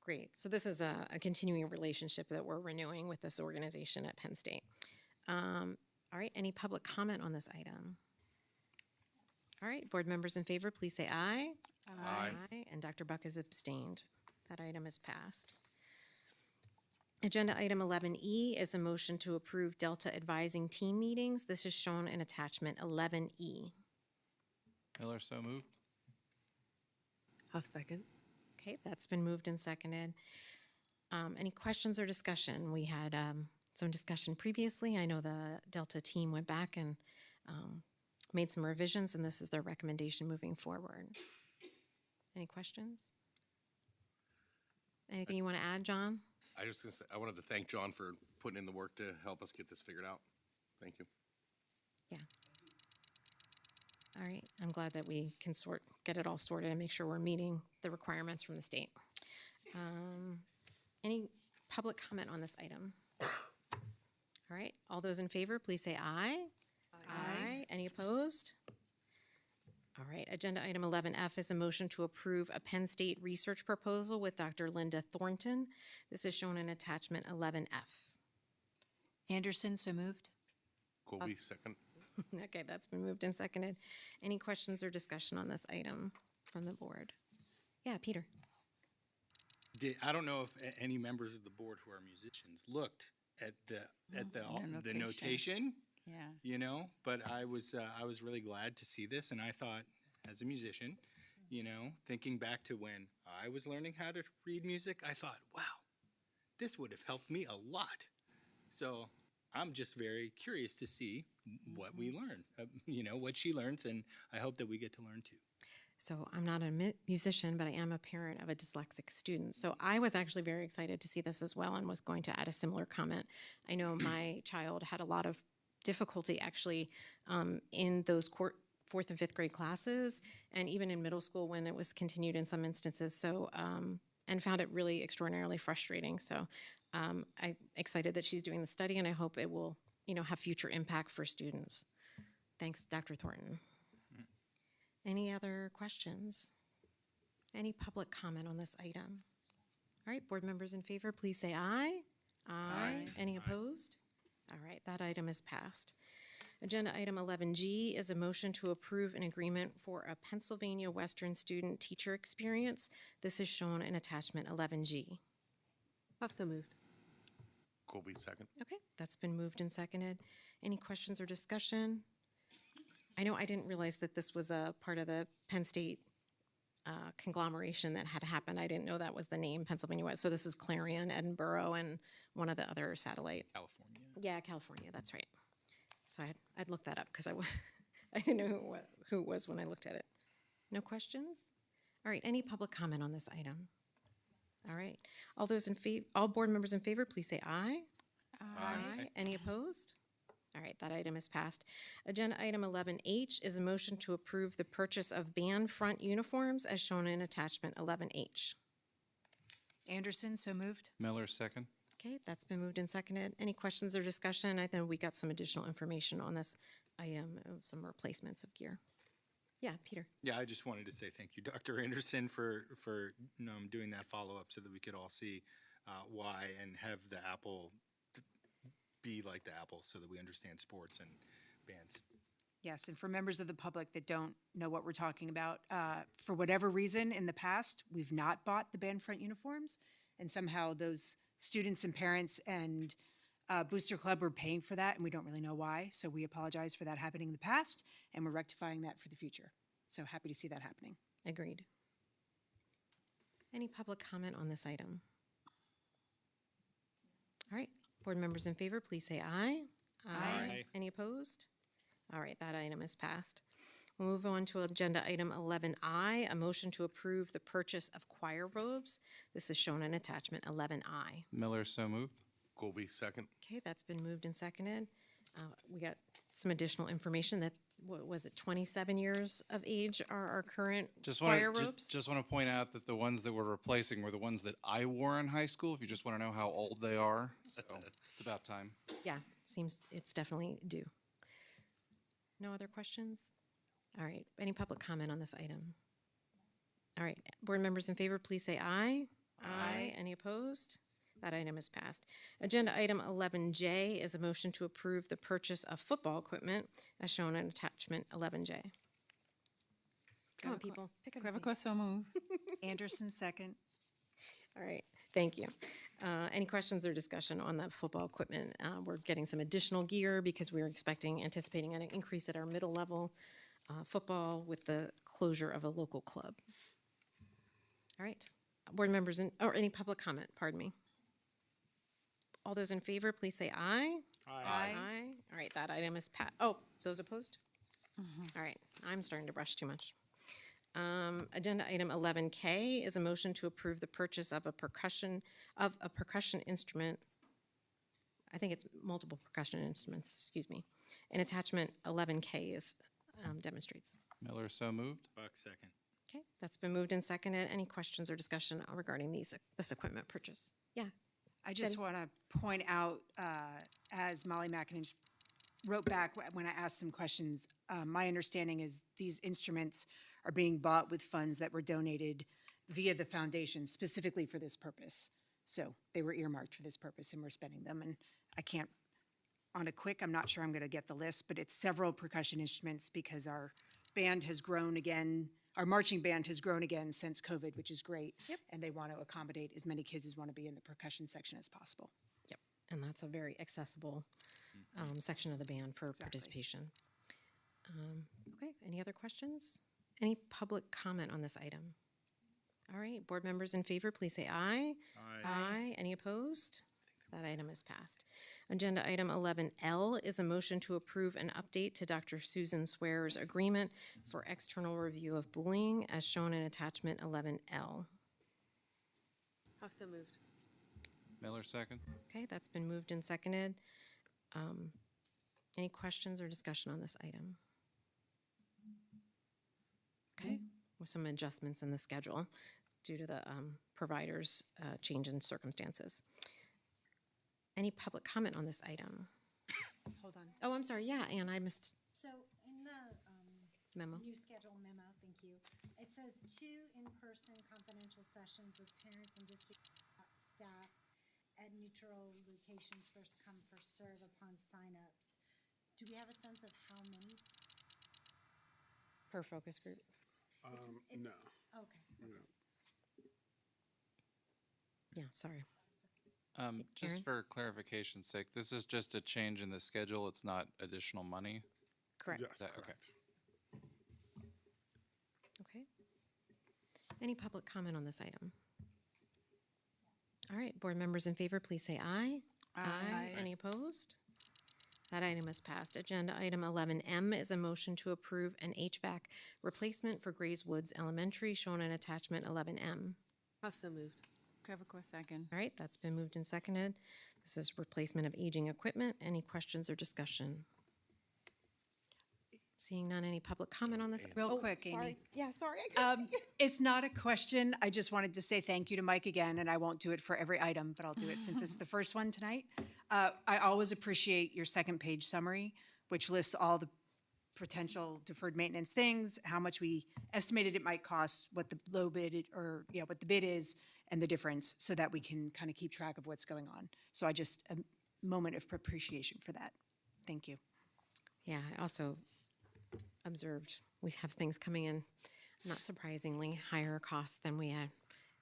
Great. So this is a continuing relationship that we're renewing with this organization at Penn State. All right, any public comment on this item? All right, board members in favor, please say aye. Aye. And Dr. Buck is abstained. That item is passed. Agenda item 11E is a motion to approve Delta advising team meetings. This is shown in attachment 11E. Miller, so moved. Half second. Okay, that's been moved and seconded. Any questions or discussion? We had some discussion previously. I know the Delta team went back and made some revisions, and this is their recommendation moving forward. Any questions? Anything you want to add, John? I wanted to thank John for putting in the work to help us get this figured out. Thank you. Yeah. All right, I'm glad that we can get it all sorted and make sure we're meeting the requirements from the state. Any public comment on this item? All right, all those in favor, please say aye. Aye. Any opposed? All right, agenda item 11F is a motion to approve a Penn State research proposal with Dr. Linda Thornton. This is shown in attachment 11F. Anderson, so moved. Colby, second. Okay, that's been moved and seconded. Any questions or discussion on this item from the board? Yeah, Peter. I don't know if any members of the board who are musicians looked at the notation. Yeah. You know, but I was really glad to see this, and I thought, as a musician, you know, thinking back to when I was learning how to read music, I thought, wow, this would have helped me a lot. So I'm just very curious to see what we learn, you know, what she learns, and I hope that we get to learn too. So I'm not a musician, but I am a parent of a dyslexic student. So I was actually very excited to see this as well and was going to add a similar comment. I know my child had a lot of difficulty actually in those fourth and fifth grade classes, and even in middle school when it was continued in some instances. So, and found it really extraordinarily frustrating. So I'm excited that she's doing the study, and I hope it will, have future impact for students. Thanks, Dr. Thornton. Any other questions? Any public comment on this item? All right, board members in favor, please say aye. Aye. Any opposed? All right, that item is passed. Agenda item 11G is a motion to approve an agreement for a Pennsylvania Western student teacher experience. This is shown in attachment 11G. Also moved. Colby, second. Okay, that's been moved and seconded. Any questions or discussion? I know I didn't realize that this was a part of the Penn State conglomeration that had happened. I didn't know that was the name, Pennsylvania West. So this is Clarion, Edinburgh, and one of the other satellite. California. Yeah, California, that's right. So I'd look that up because I didn't know who it was when I looked at it. No questions? All right, any public comment on this item? All right, all board members in favor, please say aye. Aye. Any opposed? All right, that item is passed. Agenda item 11H is a motion to approve the purchase of band front uniforms as shown in attachment 11H. Anderson, so moved. Miller, second. Okay, that's been moved and seconded. Any questions or discussion? I think we got some additional information on this item, some replacements of gear. Yeah, Peter. Yeah, I just wanted to say thank you, Dr. Anderson, for doing that follow-up so that we could all see why and have the Apple be like the Apple so that we understand sports and bands. Yes, and for members of the public that don't know what we're talking about, for whatever reason in the past, we've not bought the band front uniforms, and somehow those students and parents and Booster Club were paying for that, and we don't really know why. So we apologize for that happening in the past, and we're rectifying that for the future. So happy to see that happening. Agreed. Any public comment on this item? All right, board members in favor, please say aye. Aye. Any opposed? All right, that item is passed. We'll move on to agenda item 11I, a motion to approve the purchase of choir robes. This is shown in attachment 11I. Miller, so moved. Colby, second. Okay, that's been moved and seconded. We got some additional information that, what was it, 27 years of age are our current choir robes? Just want to point out that the ones that we're replacing were the ones that I wore in high school, if you just want to know how old they are. So it's about time. Yeah, seems it's definitely due. No other questions? All right, any public comment on this item? All right, board members in favor, please say aye. Aye. Any opposed? That item is passed. Agenda item 11J is a motion to approve the purchase of football equipment as shown in attachment 11J. Come on, people. Pick a Crevico, so moved. Anderson, second. All right, thank you. Any questions or discussion on the football equipment? We're getting some additional gear because we're anticipating an increase at our middle level football with the closure of a local club. All right, board members, or any public comment, pardon me. All those in favor, please say aye. Aye. All right, that item is passed. Oh, those opposed? All right, I'm starting to brush too much. Agenda item 11K is a motion to approve the purchase of a percussion instrument. I think it's multiple percussion instruments, excuse me. And attachment 11K is demonstrates. Miller, so moved. Buck, second. Okay, that's been moved and seconded. Any questions or discussion regarding this equipment purchase? Yeah. I just want to point out, as Molly McIntosh wrote back when I asked some questions, my understanding is these instruments are being bought with funds that were donated via the foundation specifically for this purpose. So they were earmarked for this purpose and we're spending them. And I can't, on a quick, I'm not sure I'm going to get the list, but it's several percussion instruments because our band has grown again. Our marching band has grown again since COVID, which is great. Yep. And they want to accommodate as many kids as want to be in the percussion section as possible. Yep, and that's a very accessible section of the band for participation. Okay, any other questions? Any public comment on this item? All right, board members in favor, please say aye. Aye. Any opposed? That item is passed. Agenda item 11L is a motion to approve an update to Dr. Susan Swearer's agreement for external review of bullying as shown in attachment 11L. Huff, so moved. Miller second. Okay, that's been moved and seconded. Any questions or discussion on this item? Okay, with some adjustments in the schedule due to the provider's change in circumstances. Any public comment on this item? Hold on. Oh, I'm sorry, yeah, Ann, I missed So in the memo. new schedule memo, thank you, it says 2 in-person confidential sessions with parents and district staff at neutral locations, first come, first serve upon signups. Do we have a sense of how many? Per focus group. No. Okay. No. Yeah, sorry. Just Aaron? for clarification's sake, this is just a change in the schedule. It's not additional money. Correct. Yes, Is that- correct. Okay. Any public comment on this item? All right, board members in favor, please say aye. Aye. Any opposed? That item is passed. Agenda item 11M is a motion to approve an HVAC replacement for Grays Woods Elementary shown in attachment 11M. Huff, so moved. Trevor, second. All right, that's been moved and seconded. This is replacement of aging equipment. Any questions or discussion? Seeing none, any public comment on this? Real Oh, quick, Amy. sorry. Yeah, sorry. I couldn't see you. It's not a question. I just wanted to say thank you to Mike again, and I won't do it for every item, but I'll do it since it's the first one tonight. I always appreciate your second page summary, which lists all the potential deferred maintenance things, how much we estimated it might cost, what the low bid or what the bid is, and the difference, so that we can kind of keep track of what's going on. So a moment of appreciation for that. Thank you. Yeah, I also observed we have things coming in, not surprisingly, higher costs than we had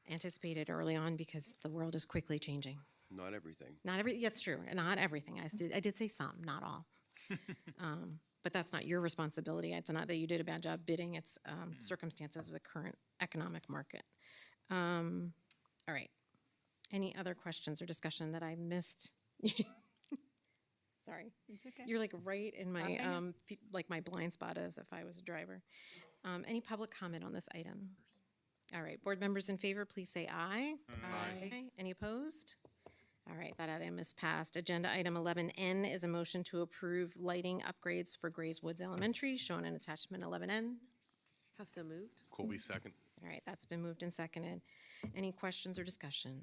anticipated early on because the world is quickly changing. Not everything. That's true, not everything. I did say some, not all. But that's not your responsibility. It's not that you did a bad job bidding, it's circumstances of the current economic market. All right. Any other questions or discussion that I missed? Sorry. It's okay. You're like right in my, I know. like my blind spot as if I was a driver. Any public comment on this item? All right, board members in favor, please say aye. Aye. Any opposed? All right, that item is passed. Agenda item 11N is a motion to approve lighting upgrades for Grays Woods Elementary, shown in attachment 11N. Huff, so moved. Colby second. All right, that's been moved and seconded. Any questions or discussion?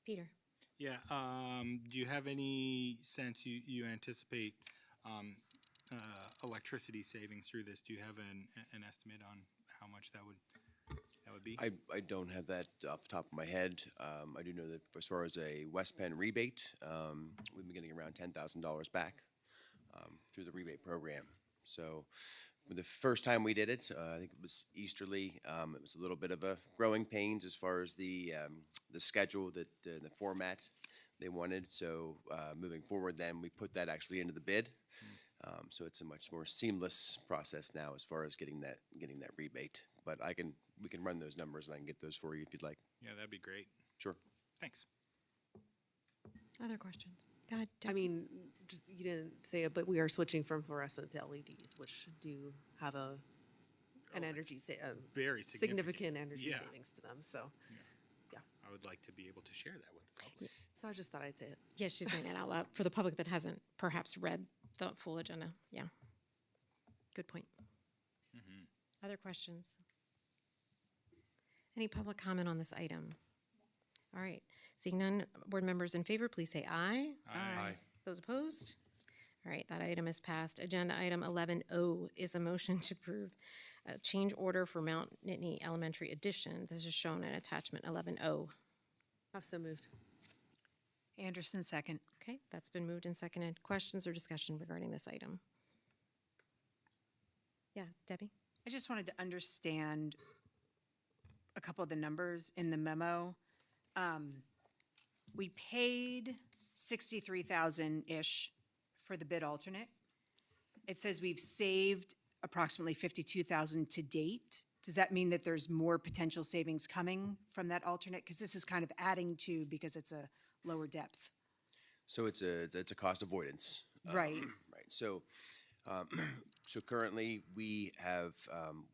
Peter? Yeah, do you have any sense you anticipate electricity savings through this? Do you have an estimate on how much that would be? I don't have that off the top of my head. I do know that as far as a West Penn rebate, we've been getting around $10,000 back through the rebate program. So the first time we did it, I think it was Easterly. It was a little bit of a growing pains as far as the schedule that the format they wanted. So moving forward, then we put that actually into the bid. So it's a much more seamless process now as far as getting that rebate. But we can run those numbers and I can get those for you if you'd like. Yeah, that'd be great. Sure. Thanks. Other questions? Go ahead. I mean, just, you didn't say it, but we are switching from fluorescent to LEDs, which do have an energy, Very significant energy Yeah. savings to them, so, yeah. I would like to be able to share that with the public. So I just thought I'd say it. Yeah, she's saying it out loud for the public that hasn't perhaps read the full agenda. Yeah. Good point. Other questions? Any public comment on this item? All right. Seeing none, board members in favor, please say aye. Aye. Those opposed? All right, that item is passed. Agenda item 11O is a motion to approve a change order for Mount Nittany Elementary addition. This is shown in attachment 11O. Huff, so moved. Anderson, second. Okay, that's been moved and seconded. Questions or discussion regarding this item? Yeah, Debbie? I just wanted to understand a couple of the numbers in the memo. We paid 63,000-ish for the bid alternate. It says we've saved approximately 52,000 to date. Does that mean that there's more potential savings coming from that alternate? Because this is kind of adding to, because it's a lower depth? So it's a cost avoidance. Right. Right. So, so currently we have,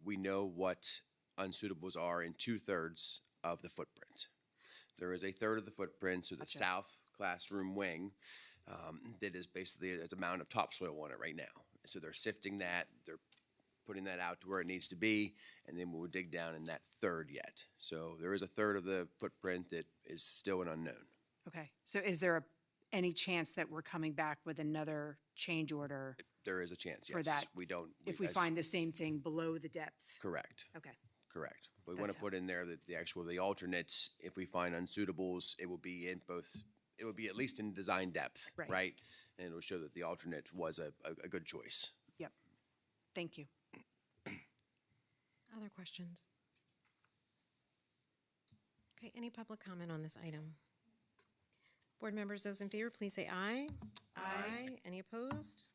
we know what unsuitables are in 2/3 of the footprint. There is a third of the footprint, so the south classroom wing, that is basically as a mound of topsoil on it right now. So they're sifting that, they're putting that out to where it needs to be, and then we'll dig down in that third yet. So there is a third of the footprint that is still an unknown. Okay. So is there any chance that we're coming back with another change order There is a chance, yes. for that? We don't. If we as- find the same thing below the depth? Correct. Okay. Correct. We want to That's put in there that the alternates, if we find unsuitables, it will be in both, it will be at least in design depth, Right. right? And it will show that the alternate was a good choice. Yep. Thank you. Other questions? Okay, any public comment on this item? Board members, those in favor, please say aye. Aye. Any opposed?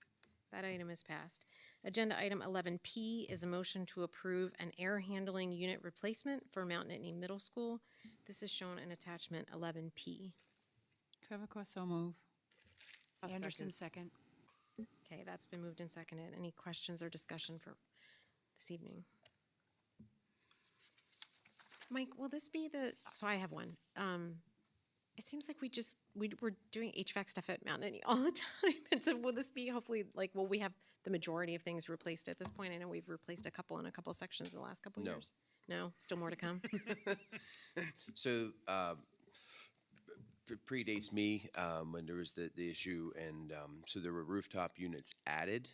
That item is passed. Agenda item 11P is a motion to approve an air handling unit replacement for Mount Nittany Middle School. This is shown in attachment 11P. Trevor so move. Anderson, second. Okay, that's been moved and seconded. Any questions or discussion for this evening? Mike, will this be so I have one. It seems like we're doing HVAC stuff at Mount Nittany all the time. And so will this be hopefully, will we have the majority of things replaced at this point? I know we've replaced a couple in a couple sections in the last couple No. years. No, still more to come? So, predates me, when there was the issue, and, so there were rooftop units added,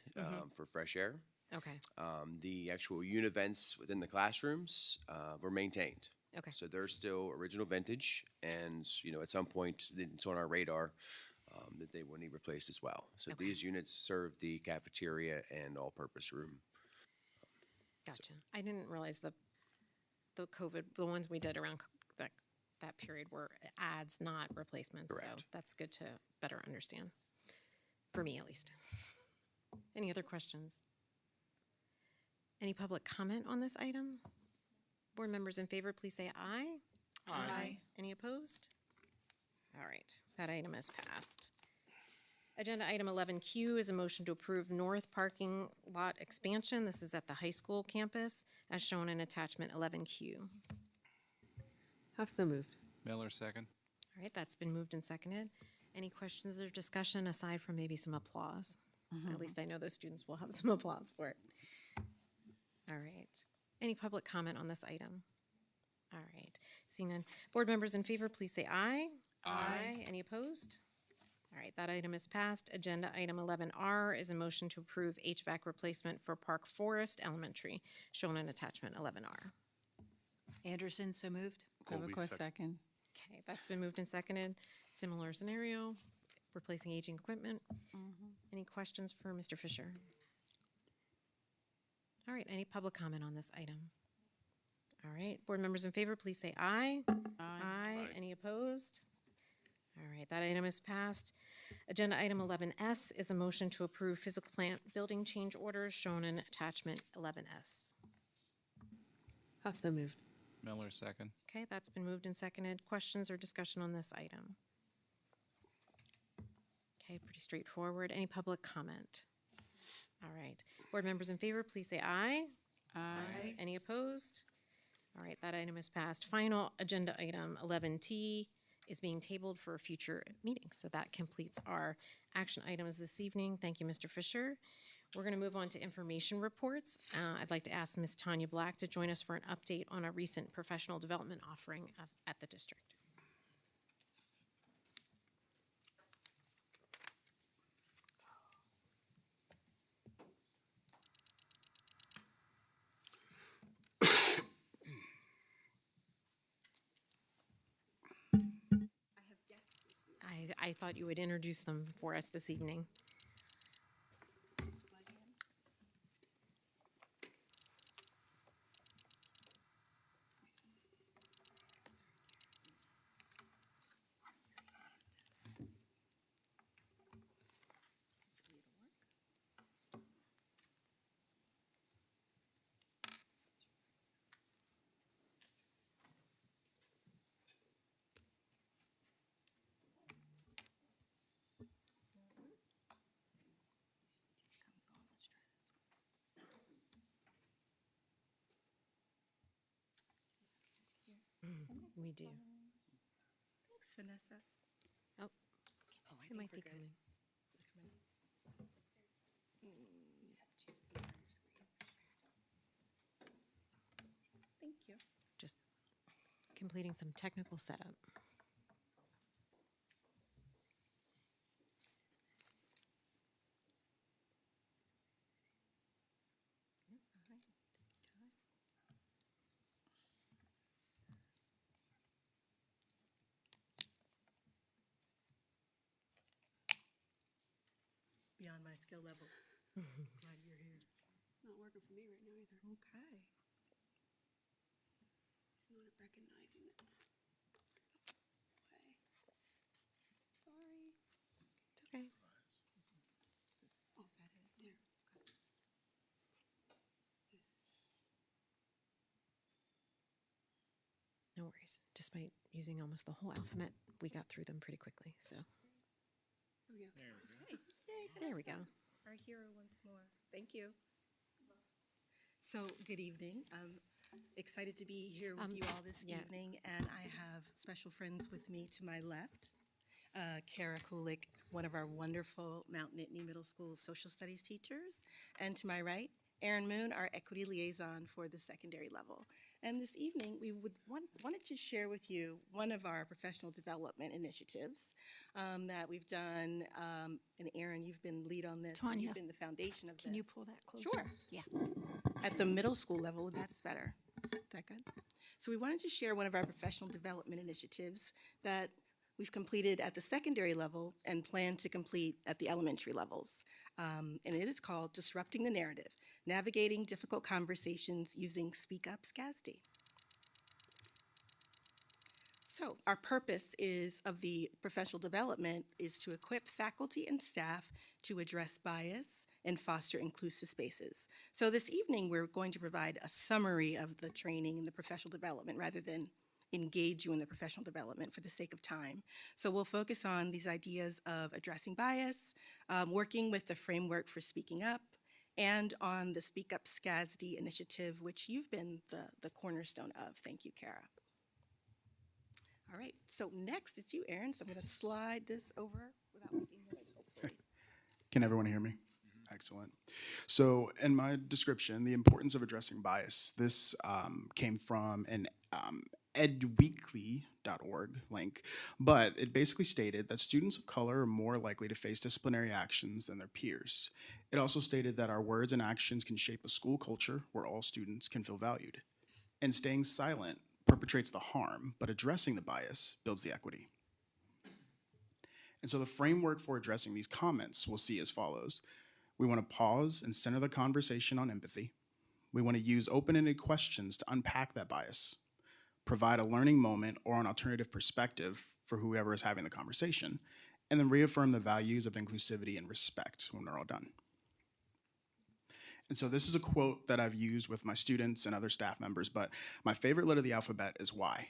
for fresh air. Okay, The actual unit vents within the classrooms, were maintained. okay. So they're still original vintage, and, at some point, it's on our radar, that they will need replaced as well. So Okay. these units serve the cafeteria and all-purpose room. Gotcha. I didn't realize the COVID, the ones we did around that period were adds, not replacements. So Correct. that's good to better understand, for me at least. Any other questions? Any public comment on this item? Board members in favor, please say aye. Aye. Any opposed? All right, that item is passed. Agenda item 11Q is a motion to approve north parking lot expansion. This is at the high school campus, as shown in attachment 11Q. Have so moved. Miller second. All right, that's been moved and seconded. Any questions or discussion aside from maybe some applause? At least I know those students will have some applause for it. All right. Any public comment on this item? All right. Seeing none. Board members in favor, please say aye. Aye. Any opposed? All right, that item is passed. Agenda item 11R is a motion to approve HVAC replacement for Park Forest Elementary, shown in attachment 11R. Anderson, so moved. Colby, Trevor sec- second. Okay, that's been moved and seconded. Similar scenario, replacing aging equipment. Any questions for Mr. Fisher? All right, any public comment on this item? All right, board members in favor, please say aye. Aye. Any opposed? All right, that item is passed. Agenda item 11S is a motion to approve physical plant building change orders shown in attachment 11S. Have so moved. Miller second. Okay, that's been moved and seconded. Questions or discussion on this item? Okay, pretty straightforward. Any public comment? All right. Board members in favor, please say aye. Aye. Any opposed? All right, that item is passed. Final agenda item 11T is being tabled for a future meeting. So that completes our action items this evening. Thank you, Mr. Fisher. We're going to move on to information reports. I'd like to ask Ms. Tanya Black to join us for an update on a recent professional development offering at the district. I thought you would introduce them for us this evening. we do? Thanks, Vanessa. Oh, it might be coming. Thank you. Just completing some technical setup. It's beyond my skill level. Glad you're here. Not working for me right now either. Okay. It's not recognizing it. Sorry. It's okay. Oh, is that it? There. Okay. Yes. No worries. Despite using almost the whole alphabet, we got through them pretty quickly. So There we go. Okay. Yay, there we go. Our hero once more. Thank you. So, good evening. I'm excited to be here with you all this evening, and I have special friends with me to my left. Kara Kulik, one of our wonderful Mount Nittany Middle School social studies teachers, and to my right, Erin Moon, our equity liaison for the secondary level. And this evening, we wanted to share with you one of our professional development initiatives that we've done. And Erin, you've been lead on this. and Tanya, you've been the foundation of this. Can you pull that closer? Sure. Yeah. At the middle school level, that's better. Is that good? So we wanted to share one of our professional development initiatives that we've completed at the secondary level and plan to complete at the elementary levels. And it is called Disrupting the Narrative, Navigating Difficult Conversations Using Speak Up SCASD. So our purpose of the professional development is to equip faculty and staff to address bias and foster inclusive spaces. So this evening, we're going to provide a summary of the training and the professional development rather than engage you in the professional development for the sake of time. So we'll focus on these ideas of addressing bias, working with the framework for speaking up, and on the Speak Up SCASD initiative, which you've been the cornerstone of. Thank you, Kara. All right, so next it's you, Erin. So I'm going to slide this over without making noise, hopefully. Can everyone hear me? Excellent. So in my description, the importance of addressing bias, this came from an edweekly.org link, but it basically stated that students of color are more likely to face disciplinary actions than their peers. It also stated that our words and actions can shape a school culture where all students can feel valued. And staying silent perpetrates the harm, but addressing the bias builds the equity. And so the framework for addressing these comments we'll see as follows. We want to pause and center the conversation on empathy. We want to use open-ended questions to unpack that bias, provide a learning moment or an alternative perspective for whoever is having the conversation, and then reaffirm the values of inclusivity and respect when we're all done. And so this is a quote that I've used with my students and other staff members, but my favorite letter of the alphabet is Y,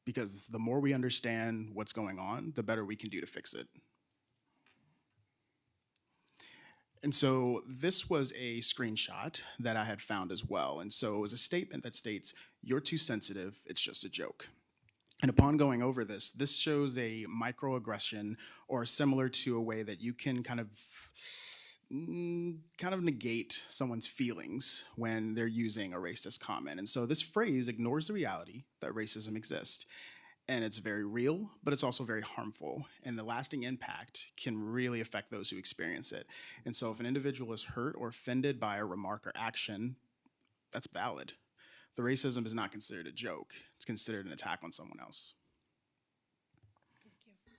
because the more we understand what's going on, the better we can do to fix it. And so this was a screenshot that I had found as well. And so it was a statement that states, "You're too sensitive, it's just a joke." And upon going over this, this shows a microaggression or similar to a way that you can kind of negate someone's feelings when they're using a racist comment. And so this phrase ignores the reality that racism exists. And it's very real, but it's also very harmful. And the lasting impact can really affect those who experience it. And so if an individual is hurt or offended by a remark or action, that's valid. The racism is not considered a joke. It's considered an attack on someone else.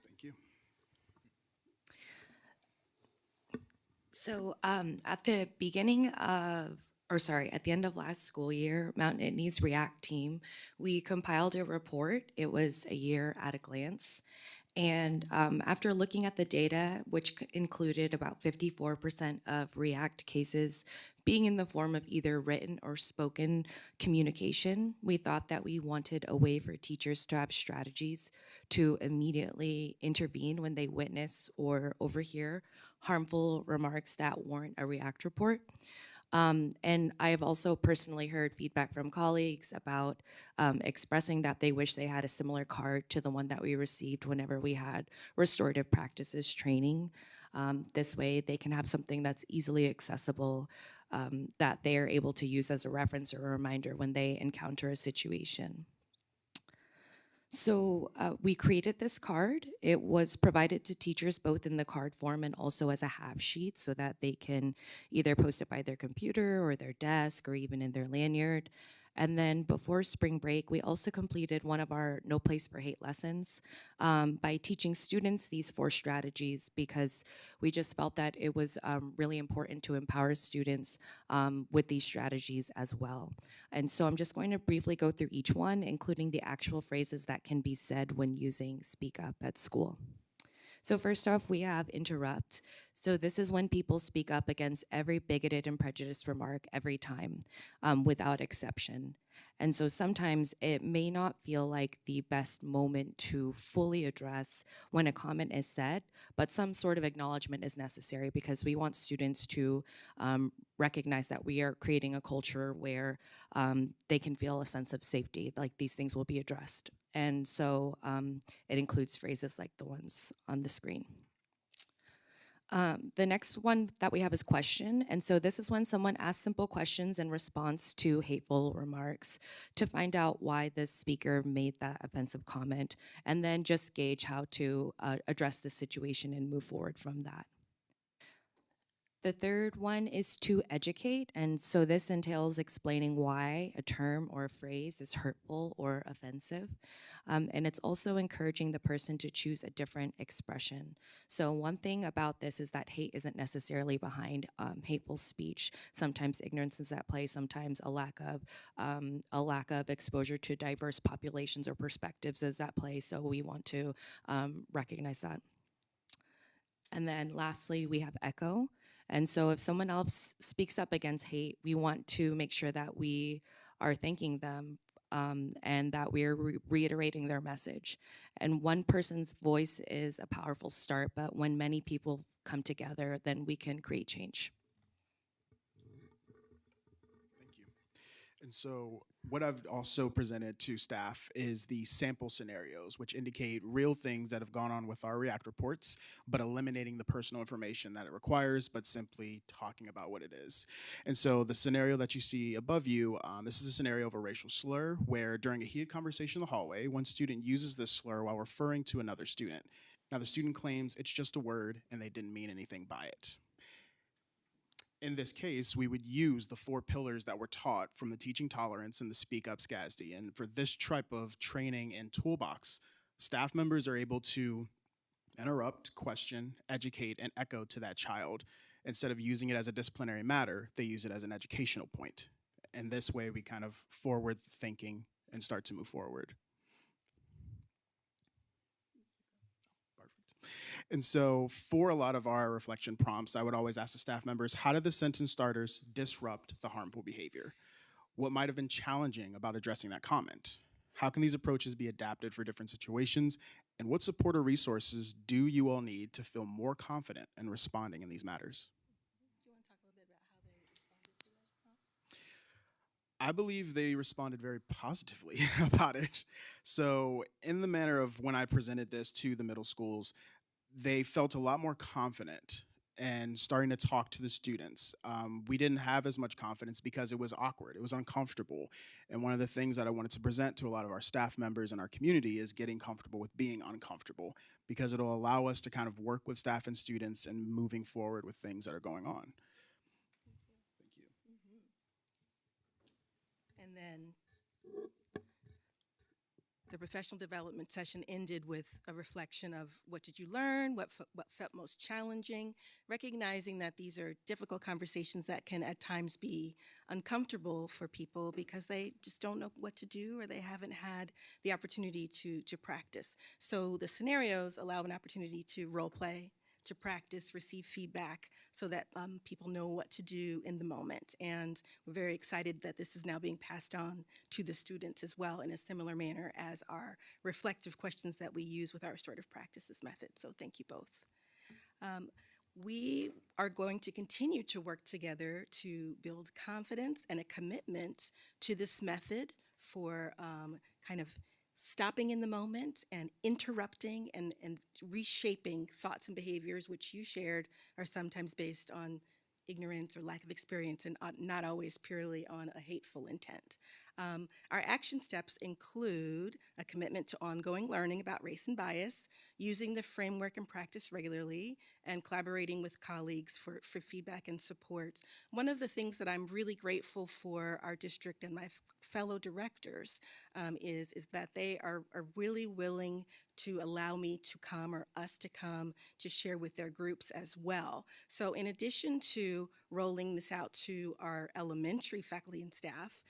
Thank you. So at the at the end of last school year, Mount Nittany's REACT team, we compiled a report. It was a year at a glance. And after looking at the data, which included about 54% of REACT cases being in the form of either written or spoken communication, we thought that we wanted a way for teachers to have strategies to immediately intervene when they witness or overhear harmful remarks that warrant a REACT report. And I have also personally heard feedback from colleagues about expressing that they wish they had a similar card to the one that we received whenever we had restorative practices training. This way, they can have something that's easily accessible that they are able to use as a reference or a reminder when they encounter a situation. So we created this card. It was provided to teachers both in the card form and also as a half sheet so that they can either post it by their computer or their desk or even in their lanyard. And then before spring break, we also completed one of our No Place for Hate lessons by teaching students these 4 strategies because we just felt that it was really important to empower students with these strategies as well. And so I'm just going to briefly go through each one, including the actual phrases that can be said when using Speak Up at school. So first off, we have interrupt. So this is when people speak up against every bigoted and prejudiced remark every time, without exception. And so sometimes it may not feel like the best moment to fully address when a comment is said, but some sort of acknowledgement is necessary because we want students to recognize that we are creating a culture where they can feel a sense of safety, like these things will be addressed. And so it includes phrases like the ones on the screen. The next one that we have is question. And so this is when someone asks simple questions in response to hateful remarks to find out why this speaker made that offensive comment, and then just gauge how to address the situation and move forward from that. The third one is to educate, and so this entails explaining why a term or a phrase is hurtful or offensive. And it's also encouraging the person to choose a different expression. So one thing about this is that hate isn't necessarily behind hateful speech. Sometimes ignorance is at play, sometimes a lack of exposure to diverse populations or perspectives is at play, so we want to recognize that. And then lastly, we have echo. And so if someone else speaks up against hate, we want to make sure that we are thanking them and that we're reiterating their message. And one person's voice is a powerful start, but when many people come together, then we can create change. And so what I've also presented to staff is the sample scenarios, which indicate real things that have gone on with our REACT reports, but eliminating the personal information that it requires, but simply talking about what it is. And so the scenario that you see above you, this is a scenario of a racial slur where during a heated conversation in the hallway, one student uses this slur while referring to another student. Now the student claims it's just a word and they didn't mean anything by it. In this case, we would use the 4 pillars that were taught from the Teaching Tolerance and the Speak Up SCASD. And for this type of training and toolbox, staff members are able to interrupt, question, educate, and echo to that child. Instead of using it as a disciplinary matter, they use it as an educational point. And this way, we kind of forward thinking and start to move forward. And so for a lot of our reflection prompts, I would always ask the staff members, how did the sentence starters disrupt the harmful behavior? What might have been challenging about addressing that comment? How can these approaches be adapted for different situations? And what support or resources do you all need to feel more confident in responding in these matters? I believe they responded very positively about it. So in the manner of when I presented this to the middle schools, they felt a lot more confident and starting to talk to the students. We didn't have as much confidence because it was awkward, it was uncomfortable. And one of the things that I wanted to present to a lot of our staff members in our community is getting comfortable with being uncomfortable, because it'll allow us to kind of work with staff and students and moving forward with things that are going on. Thank you. And then the professional development session ended with a reflection of what did you learn, what felt most challenging, recognizing that these are difficult conversations that can at times be uncomfortable for people because they just don't know what to do or they haven't had the opportunity to practice. So the scenarios allow an opportunity to role play, to practice, receive feedback so that people know what to do in the moment. And we're very excited that this is now being passed on to the students as well in a similar manner as our reflective questions that we use with our restorative practices method. So thank you both. We are going to continue to work together to build confidence and a commitment to this method for kind of stopping in the moment and interrupting and reshaping thoughts and behaviors, which you shared are sometimes based on ignorance or lack of experience and not always purely on a hateful intent. Our action steps include a commitment to ongoing learning about race and bias, using the framework in practice regularly, and collaborating with colleagues for feedback and support. One of the things that I'm really grateful for our district and my fellow directors is that they are really willing to allow me to come or us to come to share with their groups as well. So in addition to rolling this out to our elementary faculty and staff,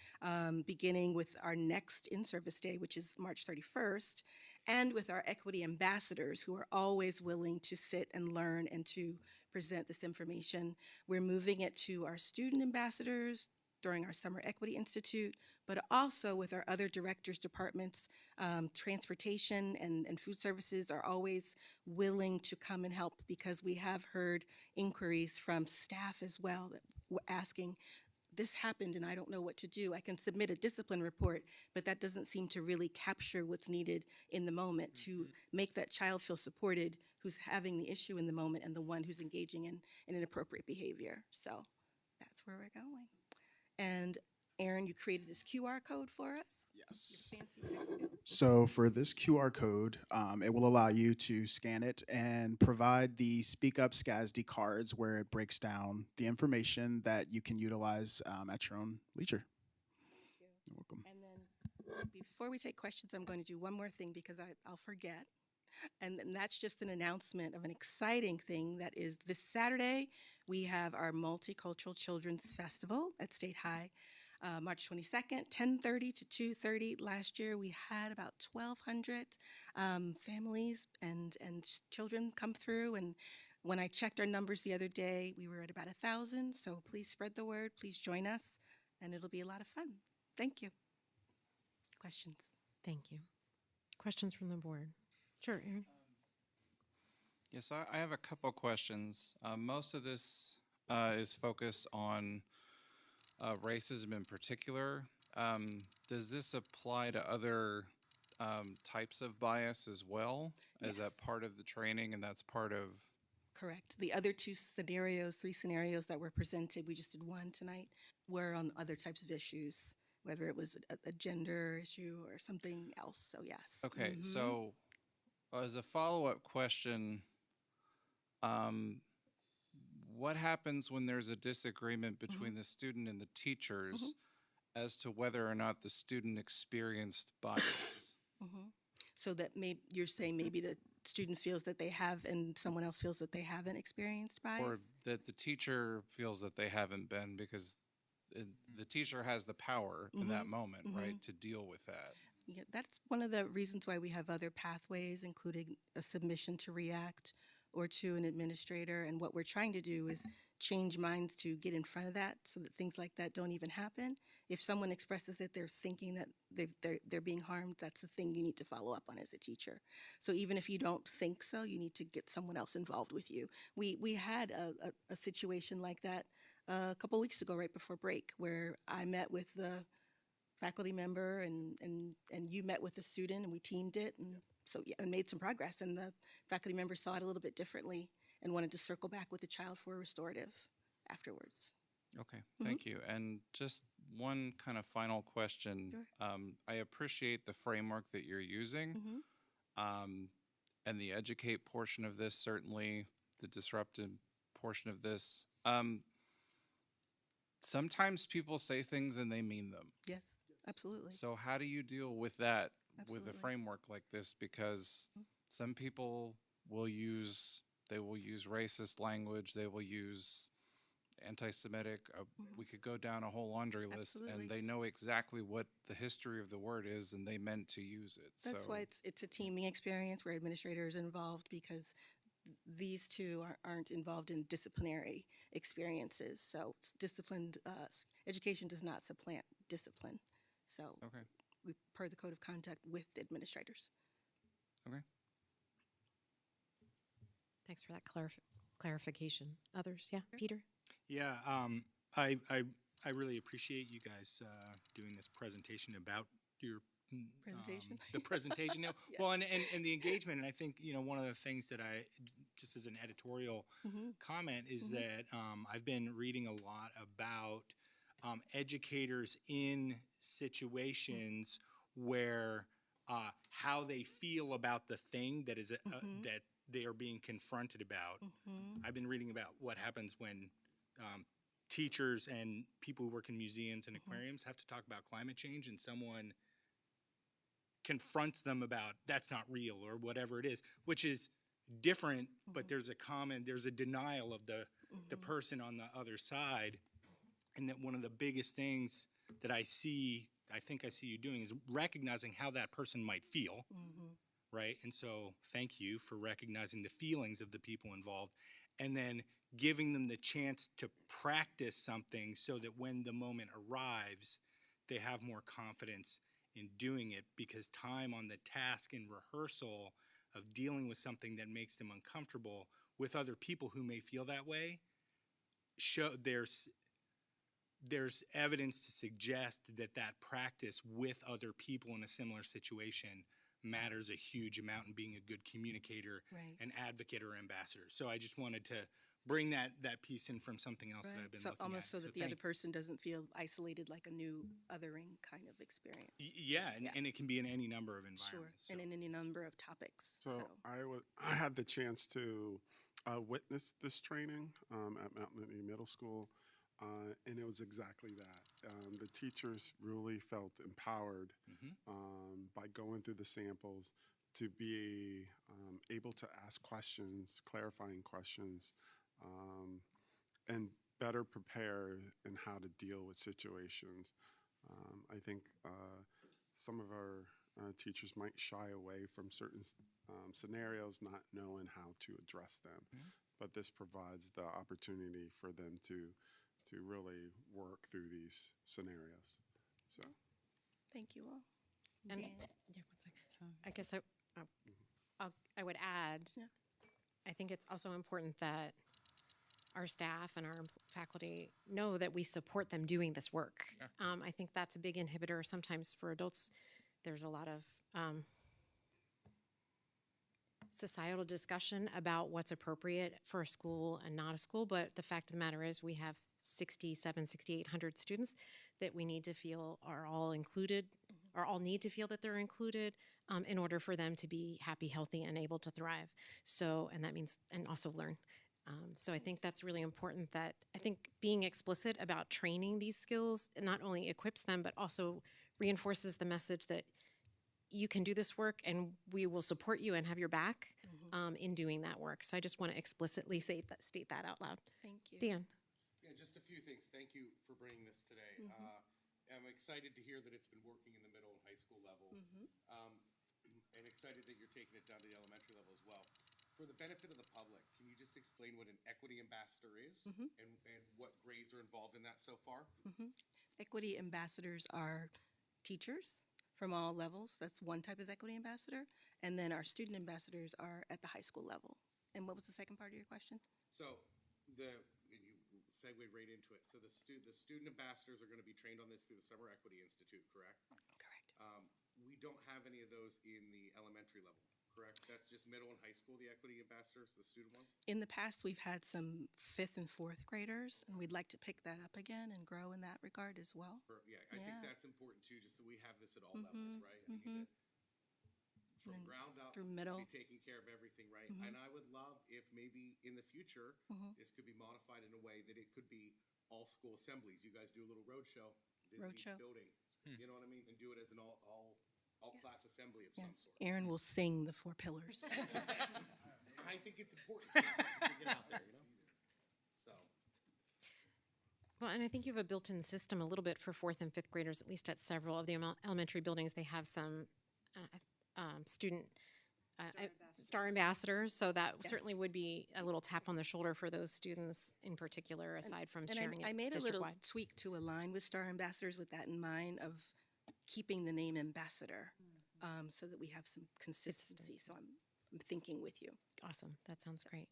beginning with our next in-service day, which is March 31st, and with our equity ambassadors who are always willing to sit and learn and to present this information, we're moving it to our student ambassadors during our Summer Equity Institute, but also with our other directors, departments, transportation and food services are always willing to come and help because we have heard inquiries from staff as well that were asking, this happened and I don't know what to do. I can submit a discipline report, but that doesn't seem to really capture what's needed in the moment to make that child feel supported who's having the issue in the moment and the one who's engaging in inappropriate behavior. So that's where we're going. And Aaron, you created this QR code for us? Yes. Your fancy text code. So for this QR code, it will allow you to scan it and provide the Speak Up SCASD cards where it breaks down the information that you can utilize at your own leisure. You're welcome. And then before we take questions, I'm going to do one more thing because I'll forget. And that's just an announcement of an exciting thing that is this Saturday. We have our Multicultural Children's Festival at State High, March 22nd, 10:30 to 2:30. Last year, we had about 1,200 families and children come through. And when I checked our numbers the other day, we were at about 1,000. So please spread the word. Please join us, and it'll be a lot of fun. Thank you. Questions? Thank you. Questions from the board? Sure, Aaron. Yes, I have a couple questions. Most of this is focused on racism in particular. Does this apply to other types of bias as well? Is that Yes. part of the training and that's part of? Correct. The other three scenarios that were presented, we just did one tonight, were on other types of issues, whether it was a gender issue or something else. So yes. Okay, so as a follow-up question, what happens when there's a disagreement between the student and the teachers as to whether or not the student experienced bias? So that you're saying maybe the student feels that they have and someone else feels that they haven't experienced bias? Or that the teacher feels that they haven't been because the teacher has the power in that moment, right, to deal with that. Yeah, that's one of the reasons why we have other pathways, including a submission to REACT or to an administrator. And what we're trying to do is change minds to get in front of that so that things like that don't even happen. If someone expresses that they're thinking that they're being harmed, that's the thing you need to follow up on as a teacher. So even if you don't think so, you need to get someone else involved with you. We had a situation like that a couple weeks ago, right before break, where I met with the faculty member and you met with the student and we teamed it and made some progress, and the faculty member saw it a little bit differently and wanted to circle back with the child for a restorative afterwards. Okay, thank you. And just one kind of final question. Sure. I appreciate the framework that you're using and the educate portion of this, certainly the disruptive portion of this. Sometimes people say things and they mean them. Yes, absolutely. So how do you deal with that with Absolutely. a framework like this? Because some people will use racist language, they will use anti-Semitic. We could go down a whole laundry list, Absolutely. and they know exactly what the history of the word is, and they meant to use it. That's why it's a teaming experience where administrators are involved, because these two aren't involved in disciplinary experiences. So disciplined education does not supplant discipline. So we per the code of conduct with administrators. Okay. Thanks for that clarification. Others, yeah, Peter? Yeah, I really appreciate you guys doing this presentation about your Presentation? the presentation. No, well, and the engagement. And I think one of the things that I just as an editorial comment is that I've been reading a lot about educators in situations where how they feel about the thing that is that they are being confronted about. I've been reading about what happens when teachers and people who work in museums and aquariums have to talk about climate change, and someone confronts them about that's not real or whatever it is, which is different, but there's a denial of the person on the other side. And that one of the biggest things that I think I see you doing is recognizing how that person might feel, right? And so thank you for recognizing the feelings of the people involved, and then giving them the chance to practice something so that when the moment arrives, they have more confidence in doing it, because time on the task and rehearsal of dealing with something that makes them uncomfortable with other people who may feel that way, there's evidence to suggest that practice with other people in a similar situation matters a huge amount in being a good communicator, an advocate, or ambassador. So I just wanted to bring that piece in from something else that I've been looking almost at. so that the other person doesn't feel isolated, like a new othering kind of experience. Yeah, and it can be in any number of environments. Sure, and in any number of topics. So I had the chance to witness this training at Mount Whitney Middle School, and it was exactly that. The teachers really felt empowered by going through the samples to be able to ask questions, clarifying questions, and better prepare in how to deal with situations. I think some of our teachers might shy away from certain scenarios, not knowing how to address them. But this provides the opportunity for them to really work through these scenarios. So, thank you all. And Dan? I guess I would add, I think it's also important that our staff and our faculty know that we support them doing this work. I think that's a big inhibitor sometimes for adults. There's a lot of societal discussion about what's appropriate for a school and not a school, but the fact of the matter is we have 6,800 students that we need to feel are all included, or all need to feel that they're included in order for them to be happy, healthy, and able to thrive. So, and that means, and also learn. So I think that's really important, that I think being explicit about training these skills not only equips them, but also reinforces the message that you can do this work and we will support you and have your back in doing that work. So I just want to explicitly state that out loud. Thank you. Dan. Yeah, just a few things. Thank you for bringing this today. I'm excited to hear that it's been working in the middle and high school level, and excited that you're taking it down to the elementary level as well. For the benefit of the public, can you just explain what an equity ambassador is and what grades are involved in that so far? Equity ambassadors are teachers from all levels. That's one type of equity ambassador. And then our student ambassadors are at the high school level. And what was the second part of your question? So you segued right into it. So the student ambassadors are going to be trained on this through the Summer Equity Institute, correct? Correct. We don't have any of those in the elementary level, correct? That's just middle and high school, the equity ambassadors, the student ones? In the past, we've had some 5th and 4th graders, and we'd like to pick that up again and grow in that regard as well. I think that's important too, just so we have this at all levels, right? I mean, from ground up through middle, be taking care of everything, right? And I would love if maybe in the future this could be modified in a way that it could be all school assemblies. You guys do a little roadshow in each building, you know what I mean, and do it as an all class assembly of some sort. Aaron will sing the 4 pillars. I think it's important to get out there, you know. So. Well, and I think you have a built-in system a little bit for 4th and 5th graders, at least at several of the elementary buildings. They have some student star ambassadors, so that certainly would be a little tap on the shoulder for those students in particular, aside from sharing it I made a little district-wide. tweak to align with star ambassadors with that in mind, of keeping the name ambassador, so that we have some consistency. So I'm thinking with you. Awesome. That sounds great.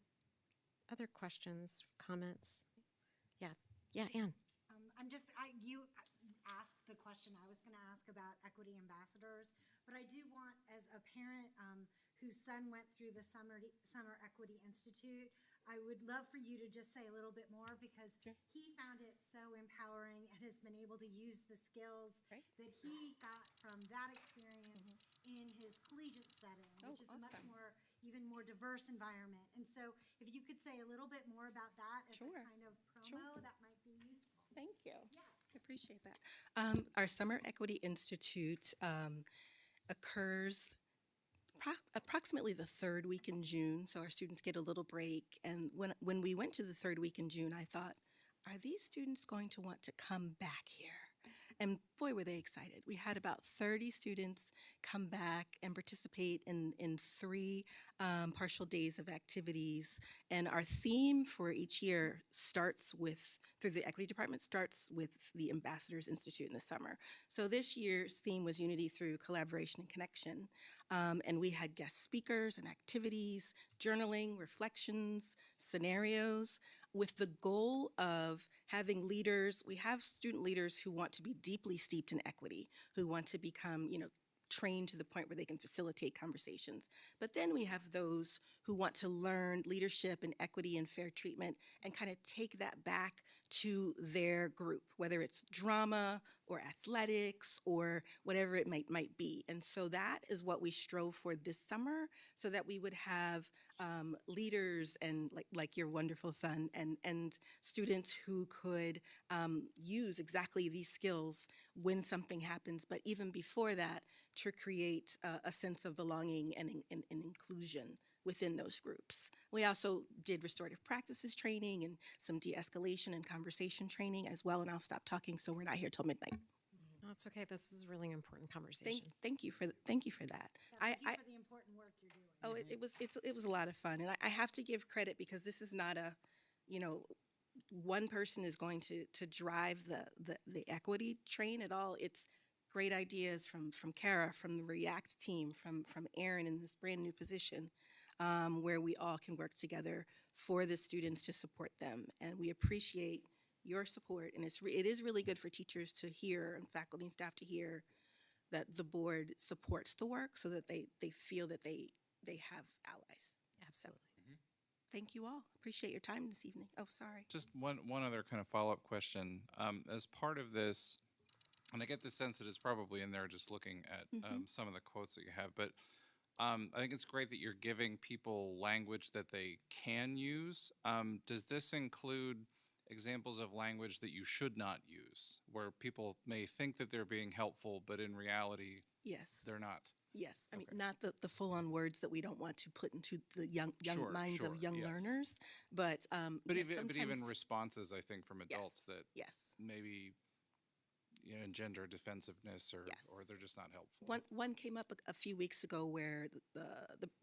other questions, comments? Yeah, Anne. You asked the question I was going to ask about equity ambassadors, but I do want, as a parent whose son went through the Summer Equity Institute, I would love for you to just say a little bit more, because he found it so empowering and has been able to use the skills that he got from that experience in his collegiate setting, which is a much more, even more diverse environment. And so if you could say a little bit more about that as a kind of promo, that might be useful. Thank you. I appreciate that. Our Summer Equity Institute occurs approximately the third week in June, so our students get a little break. And when we went to the third week in June, I thought, are these students going to want to come back here? And boy, were they excited. We had about 30 students come back and participate in 3 partial days of activities. And our theme for each year starts with, through the Equity Department, starts with the Ambassadors Institute in the summer. So this year's theme was Unity Through Collaboration and Connection. And we had guest speakers and activities, journaling, reflections, scenarios, with the goal of having leaders. We have student leaders who want to be deeply steeped in equity, who want to become, trained to the point where they can facilitate conversations. But then we have those who want to learn leadership and equity and fair treatment and kind of take that back to their group, whether it's drama or athletics or whatever it might be. And so that is what we strove for this summer, so that we would have leaders and like your wonderful son and students who could use exactly these skills when something happens, but even before that, to create a sense of belonging and inclusion within those groups. We also did restorative practices training and some de-escalation and conversation training as well, and I'll stop talking so we're not here till midnight. That's okay. This is a really important conversation. Thank you for that. Thank you for the important work you're doing. Oh, it was a lot of fun, and I have to give credit, because this is not a, one person is going to drive the equity train at all. It's great ideas from Kara, from the React team, from Aaron in this brand new position, where we all can work together for the students to support them, and we appreciate your support. And it is really good for teachers to hear, and faculty and staff to hear, that the board supports the work, so that they feel that they have allies. Absolutely. Thank you all. Appreciate your time this evening. Oh, sorry. Just one other kind of follow-up question. As part of this, and I get the sense that it's probably in there just looking at some of the quotes that you have, but I think it's great that you're giving people language that they can use. Does this include examples of language that you should not use, where people may think that they're being helpful, but in reality, yes, they're not? Yes, I mean, not the full-on words that we don't want to put into the young minds of young learners, but yes, even responses, I think, from adults that yes, maybe engender defensiveness, or they're just not helpful. One came up a few weeks ago where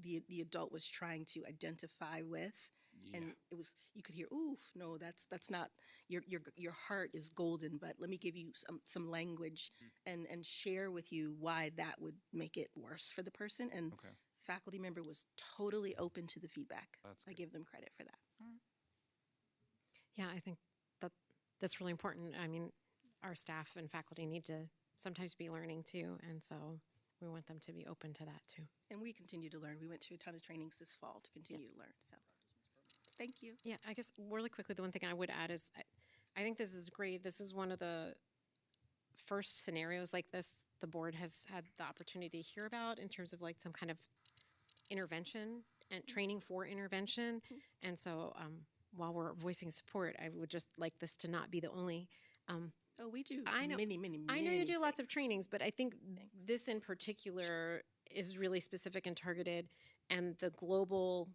the adult was trying to identify with, and it was, you could hear, oof, no, that's not, your heart is golden, but let me give you some language and share with you why that would make it worse for the person. And faculty member was totally open to the feedback. I give them credit for that. Yeah, I think that's really important. I mean, our staff and faculty need to sometimes be learning too, and so we want them to be open to that too. And we continue to learn. We went to a ton of trainings this fall to continue to learn, so thank you. Yeah, I guess really quickly, the one thing I would add is I think this is great. This is one of the first scenarios like this the board has had the opportunity to hear about, in terms of like some kind of intervention and training for intervention. And so while we're voicing support, I would just like this to not be the only we do. I know. Many I know you do lots of trainings, but I think this in particular is really specific and targeted, and the global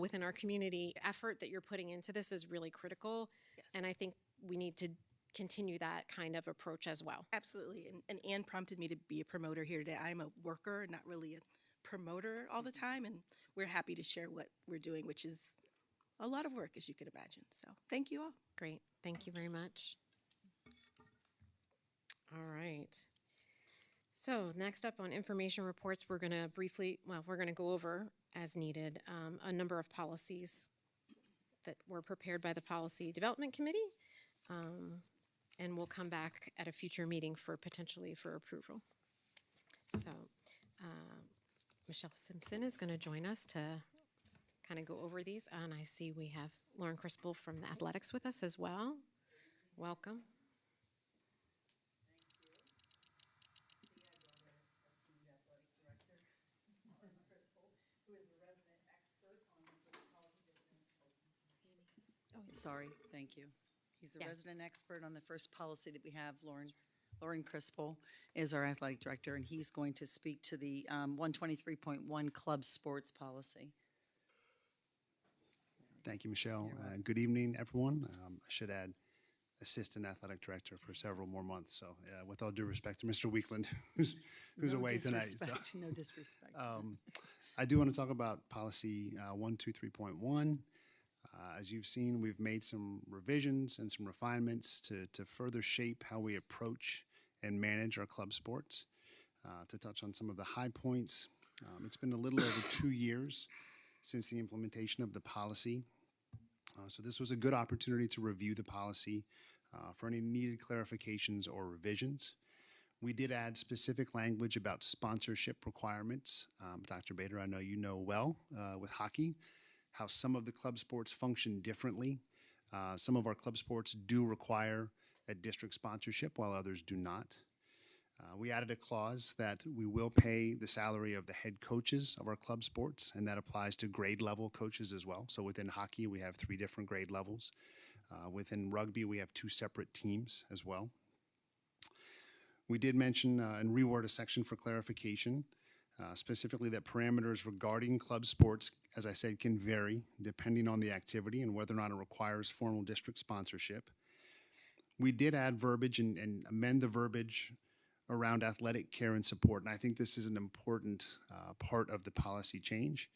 within our community effort that you're putting into this is really critical. Yes. And I think we need to continue that kind of approach as well. Absolutely. And Anne prompted me to be a promoter here today. I'm a worker, not really a promoter all the time, and we're happy to share what we're doing, which is a lot of work, as you can imagine. So thank you all. Great. Thank you very much. All right. So next up on information reports, we're going to go over, as needed, a number of policies that were prepared by the Policy Development Committee. And we'll come back at a future meeting for potentially for approval. So Michelle Simpson is going to join us to kind of go over these. And I see we have Lauren Crispell from the athletics with us as well. Welcome. Sorry, thank you. He's the Yeah. resident expert on the first policy that we have. Lauren Crispell is our athletic director, and he's going to speak to the 123.1 club sports policy. Thank you, Michelle. Good evening, everyone. I should add assistant athletic director for several more months. So with all due respect to Mr. Weekland, who's No away tonight. So. disrespect, no disrespect. I do want to talk about policy 123.1. As you've seen, we've made some revisions and some refinements to further shape how we approach and manage our club sports. To touch on some of the high points, it's been a little over 2 years since the implementation of the policy. So this was a good opportunity to review the policy for any needed clarifications or revisions. We did add specific language about sponsorship requirements. Dr. Bader, I know you know well with hockey how some of the club sports function differently. Some of our club sports do require a district sponsorship while others do not. We added a clause that we will pay the salary of the head coaches of our club sports, and that applies to grade level coaches as well. So within hockey, we have 3 different grade levels. Within rugby, we have 2 separate teams as well. We did mention and reword a section for clarification, specifically that parameters regarding club sports, as I said, can vary depending on the activity and whether or not it requires formal district sponsorship. We did add verbiage and amend the verbiage around athletic care and support, and I think this is an important part of the policy change.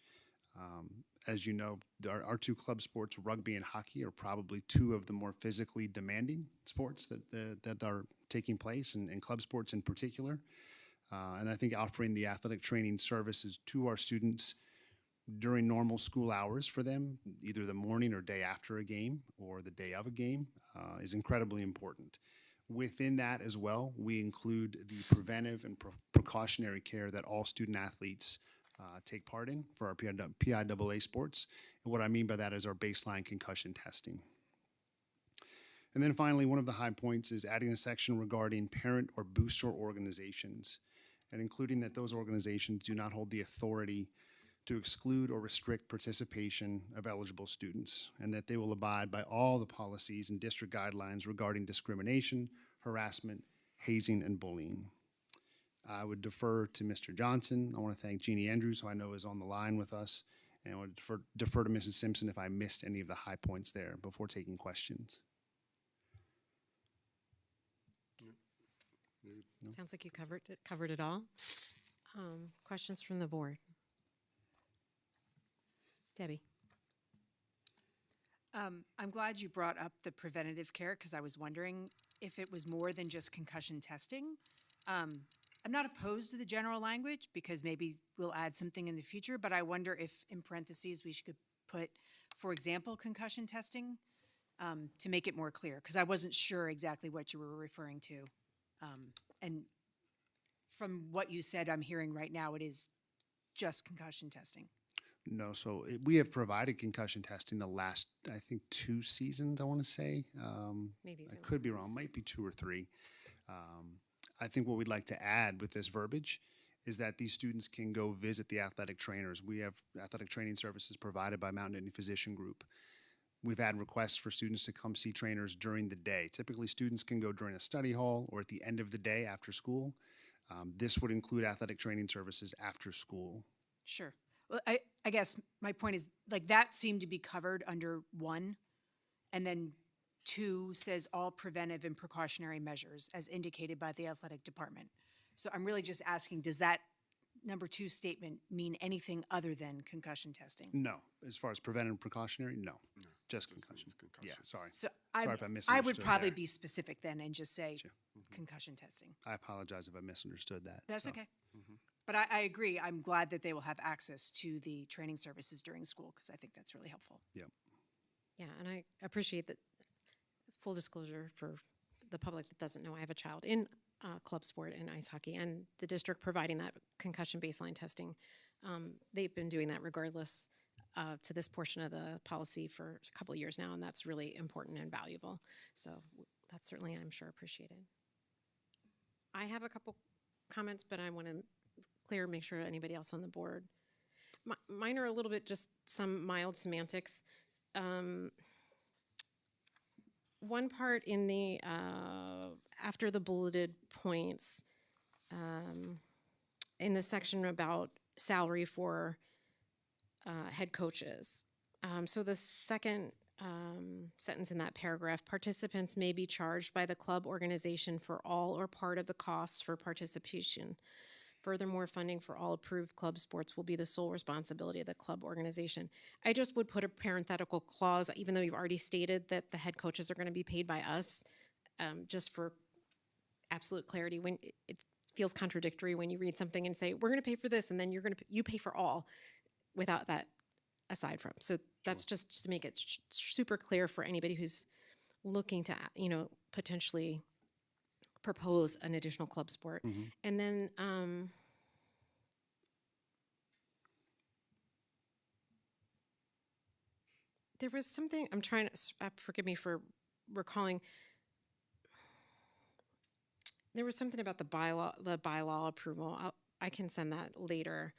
As you know, our 2 club sports, rugby and hockey, are probably 2 of the more physically demanding sports that are taking place, and club sports in particular. And I think offering the athletic training services to our students during normal school hours for them, either the morning or day after a game or the day of a game, is incredibly important. Within that as well, we include the preventive and precautionary care that all student athletes take part in for our PIAA sports. And what I mean by that is our baseline concussion testing. And then finally, one of the high points is adding a section regarding parent or booster organizations, and including that those organizations do not hold the authority to exclude or restrict participation of eligible students, and that they will abide by all the policies and district guidelines regarding discrimination, harassment, hazing, and bullying. I would defer to Mr. Johnson. I want to thank Jeannie Andrews, who I know is on the line with us, and I would defer to Mrs. Simpson if I missed any of the high points there before taking questions. No? Sounds like you covered it all. Questions from the board? Debbie. I'm glad you brought up the preventative care because I was wondering if it was more than just concussion testing. I'm not opposed to the general language because maybe we'll add something in the future, but I wonder if in parentheses we should put, for example, concussion testing to make it more clear because I wasn't sure exactly what you were referring to. And from what you said, I'm hearing right now it is just concussion testing. No, so we have provided concussion testing the last, I think, 2 seasons, I want to say. Maybe. I could be wrong, might be 2 or 3. I think what we'd like to add with this verbiage is that these students can go visit the athletic trainers. We have athletic training services provided by Mount Nittany Physician Group. We've had requests for students to come see trainers during the day. Typically, students can go during a study hall or at the end of the day after school. This would include athletic training services after school. Sure. Well, I guess my point is like that seemed to be covered under 1, and then 2 says all preventive and precautionary measures as indicated by the athletic department. So I'm really just asking, does that number 2 statement mean anything other than concussion testing? No, as far as preventive and precautionary, no, just concussion. Yeah, sorry. So Sorry if I I misunderstood would probably there. be specific then and just say concussion testing. I apologize if I misunderstood that. That's so. okay. But I agree. I'm glad that they will have access to the training services during school because I think that's really helpful. Yep. Yeah, and I appreciate that. Full disclosure for the public that doesn't know, I have a child in club sport and ice hockey, and the district providing that concussion baseline testing. They've been doing that regardless to this portion of the policy for a couple of years now, and that's really important and valuable. So that's certainly, I'm sure, appreciated. I have a couple comments, but I want to make sure anybody else on the board. Mine are a little bit just some mild semantics. One part in the, after the bulleted points, in the section about salary for head coaches. So the second sentence in that paragraph, participants may be charged by the club organization for all or part of the costs for participation. Furthermore, funding for all approved club sports will be the sole responsibility of the club organization. I just would put a parenthetical clause, even though you've already stated that the head coaches are going to be paid by us, just for absolute clarity. When it feels contradictory when you read something and say, we're going to pay for this, and then you pay for all without that aside from. So that's just to make it super clear for anybody who's looking to, potentially propose an additional club sport. And then there was something I'm trying to, forgive me for recalling, there was something about the bylaw approval. I can send that later.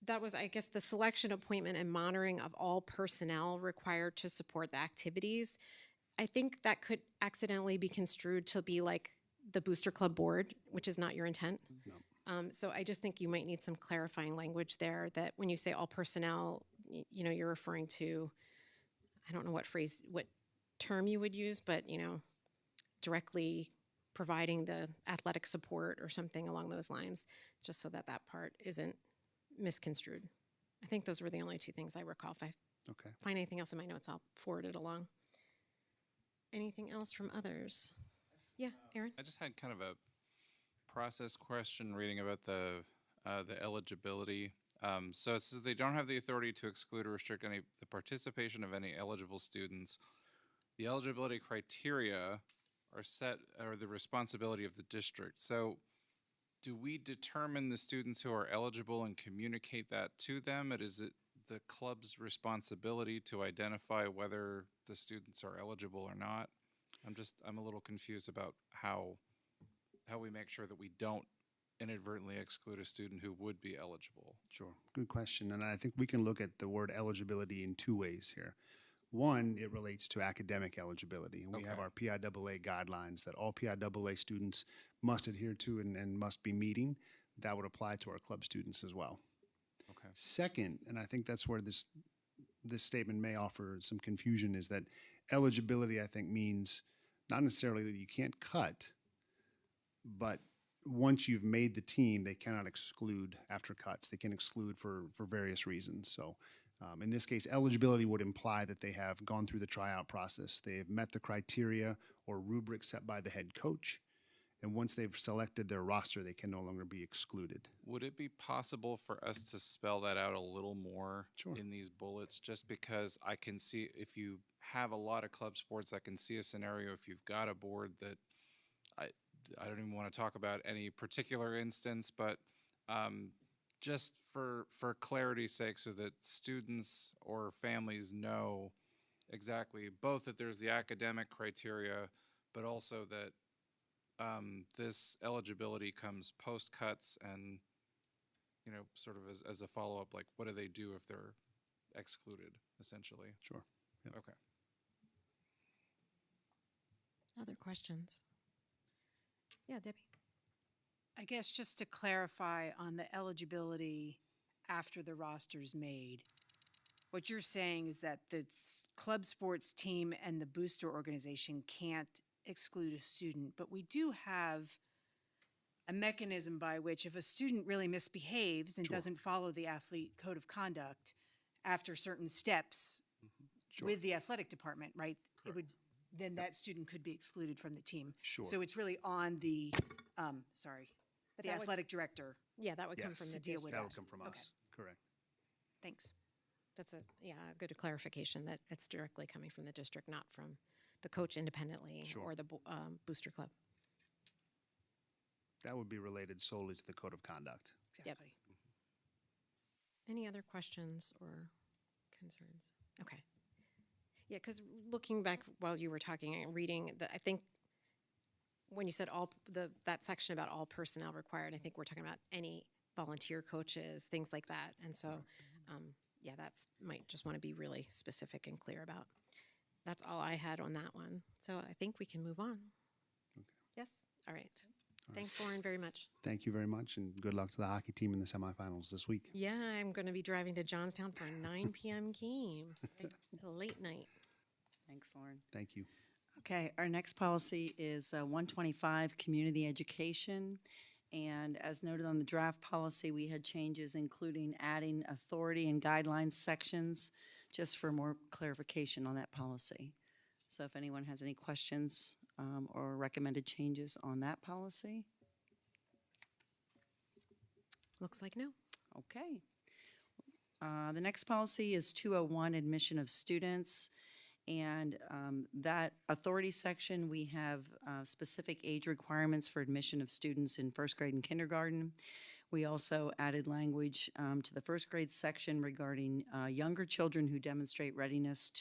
That was, I guess, the selection, appointment, and monitoring of all personnel required to support the activities. I think that could accidentally be construed to be like the Booster Club board, which is not your intent. No. So I just think you might need some clarifying language there, that when you say all personnel, you're referring to, I don't know what term you would use, but, directly providing the athletic support or something along those lines, just so that part isn't misconstrued. I think those were the only two things I recall. If I find anything else in my notes, I'll forward it along. Anything else from others? Yeah, Aaron? I just had kind of a process question reading about the eligibility. So it says they don't have the authority to exclude or restrict the participation of any eligible students. The eligibility criteria are the responsibility of the district. So do we determine the students who are eligible and communicate that to them? Is it the club's responsibility to identify whether the students are eligible or not? I'm a little confused about how we make sure that we don't inadvertently exclude a student who would be eligible. Sure, good question. And I think we can look at the word eligibility in two ways here. One, it relates to academic eligibility. And we have our PIAA guidelines that all PIAA students must adhere to and must be meeting. That would apply to our club students as well. Okay. Second, and I think that's where this statement may offer some confusion, is that eligibility, I think, means not necessarily that you can't cut, but once you've made the team, they cannot exclude after cuts. They can exclude for various reasons. So in this case, eligibility would imply that they have gone through the tryout process. They have met the criteria or rubric set by the head coach. And once they've selected their roster, they can no longer be excluded. Would it be possible for us to spell that out a little more in these bullets? Just because I can see, if you have a lot of club sports, I can see a scenario if you've got a board that I don't even want to talk about any particular instance, but just for clarity's sake, so that students or families know exactly both that there's the academic criteria, but also that this eligibility comes post cuts, and sort of as a follow up, like what do they do if they're excluded, essentially? Sure. Yep. Okay. Other questions? Yeah, Debbie. I guess just to clarify on the eligibility after the roster's made, what you're saying is that the club sports team and the booster organization can't exclude a student, but we do have a mechanism by which if a student really misbehaves and doesn't follow the athlete code of conduct after certain steps with the athletic department, right? It would, then that student could be excluded from the team. Sure. So it's really on the, the that would- athletic director. Yeah, that would come from the to deal district. with That that. would come from us. Correct. Thanks. That's a good clarification that it's directly coming from the district, not from the coach independently Sure. or the booster club. That would be related solely to the code of conduct. Exactly. Any other questions or concerns? Okay. Yeah, because looking back while you were talking and reading, I think when you said that section about all personnel required, I think we're talking about any volunteer coaches, things like that. And so, yeah, might just want to be really specific and clear about. That's all I had on that one. So I think we can move on. Yes? All right. Thanks, Lauren, very much. Thank you very much, and good luck to the hockey team in the semifinals this week. Yeah, I'm going to be driving to Johnstown for a 9 p.m. game. Late night. Thanks, Lauren. Thank you. Okay, our next policy is 125, community education. And as noted on the draft policy, we had changes including adding authority and guidelines sections, just for more clarification on that policy. So if anyone has any questions or recommended changes on that policy? Looks like no. Okay. The next policy is 201, admission of students. And that authority section, we have specific age requirements for admission of students in first grade and kindergarten. We also added language to the first grade section regarding younger children who demonstrate readiness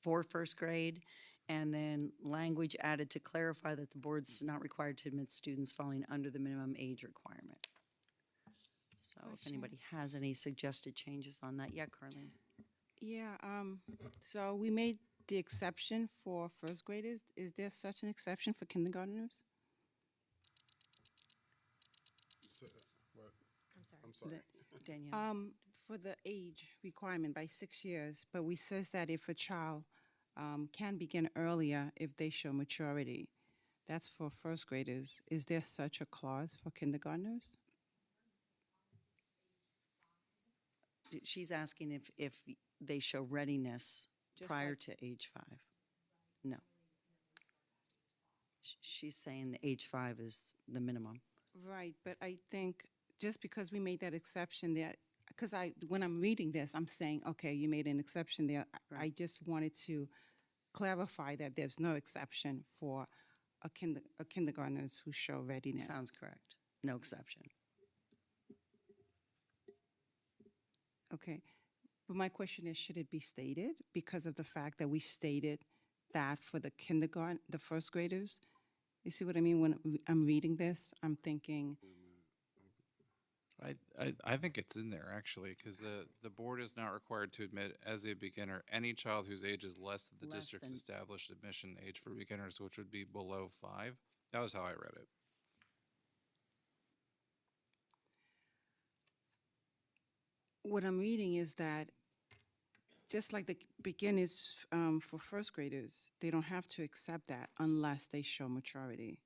for first grade. And then language added to clarify that the board's not required to admit students falling under the minimum age requirement. So if anybody has any suggested changes on that, yeah, Carlene. Yeah, so we made the exception for first graders. Is there such an exception for kindergartners? What? I'm sorry. Danielle. For the age requirement by 6 years, but we says that if a child can begin earlier if they show maturity. That's for first graders. Is there such a clause for kindergartners? She's asking if they show readiness Just prior like- to age 5. No. She's saying the age 5 is the minimum. Right, but I think just because we made that exception there, because when I'm reading this, I'm saying, okay, you made an exception there. I just wanted to clarify that there's no exception for a kindergartners who show readiness. Sounds correct. No exception. Okay, but my question is, should it be stated because of the fact that we stated that for the kindergarten, the first graders? You see what I mean? When I'm reading this, I'm thinking, I think it's in there actually, because the board is not required to admit as a beginner any child whose age is less than the Less district's than- established admission age for beginners, which would be below 5. That was how I read it. what I'm reading is that just like the beginners for first graders, they don't have to accept that unless they show maturity.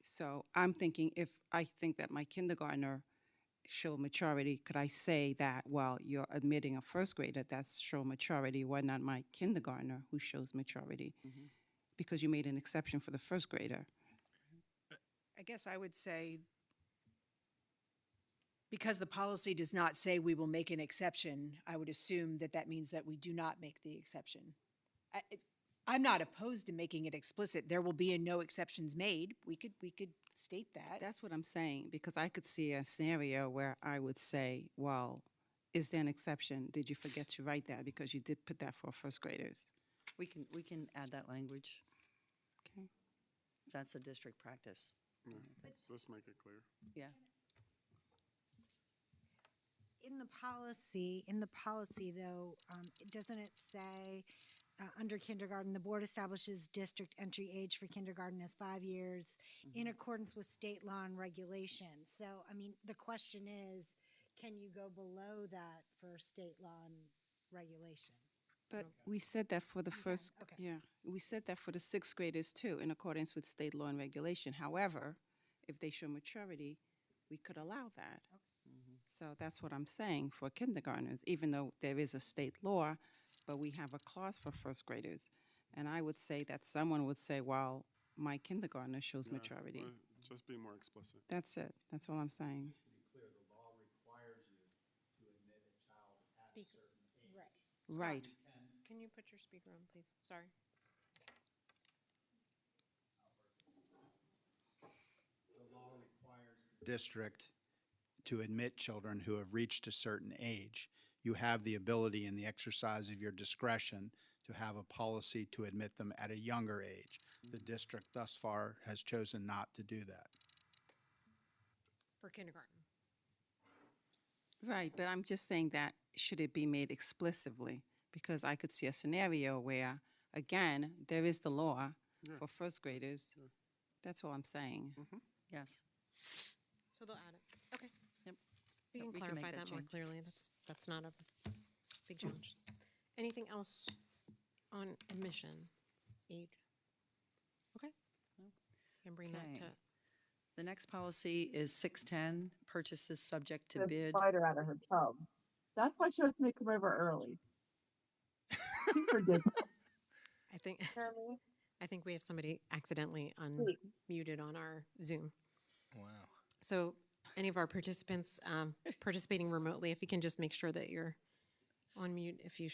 So I'm thinking, if I think that my kindergartner showed maturity, could I say that, well, you're admitting a first grader that's show maturity, why not my kindergartner who shows maturity? Because you made an exception for the first grader. I guess I would say, because the policy does not say we will make an exception, I would assume that that means that we do not make the exception. I'm not opposed to making it explicit. There will be a no exceptions made. We could state that. That's what I'm saying, because I could see a scenario where I would say, well, is there an exception? Did you forget to write that because you did put that for first graders? We can add that language. Okay. That's a district practice. Let's make it clear. Yeah. In the policy though, doesn't it say, under kindergarten, the board establishes district entry age for kindergarten as 5 years in accordance with state law and regulations. So, I mean, the question is, can you go below that for state law and regulation? But we said that for the first, okay. yeah, we said that for the sixth graders too, in accordance with state law and regulation. However, if they show maturity, we could allow that. So that's what I'm saying for kindergartners, even though there is a state law, but we have a clause for first graders. And I would say that someone would say, well, my kindergartner shows Yeah, maturity. well, just be more explicit. That's it. That's all I'm saying. To be clear, the law requires you to admit Right. Can you put your speaker on, please? Sorry. District to admit children who have reached a certain age. You have the ability in the exercise of your discretion to have a policy to admit them at a younger age. The district thus far has chosen not to do that. For kindergarten. Right, but I'm just saying that should it be made explicitly? Because I could see a scenario where, again, there is the law for first graders. That's all I'm saying. Yes. So they'll add it. Okay. Yep. We Yep, can we can make clarify that that more change. clearly. That's not a big challenge. Anything else on admission, age? Okay. Can bring that Okay. to, The next policy is 610, purchases subject to bid. Spider out of her tub. That's why she has to come over early. Super digital. I think, I think we have somebody accidentally unmuted on our Zoom. Wow. So any of our participants participating remotely, if you can just make sure that you're on mute if you,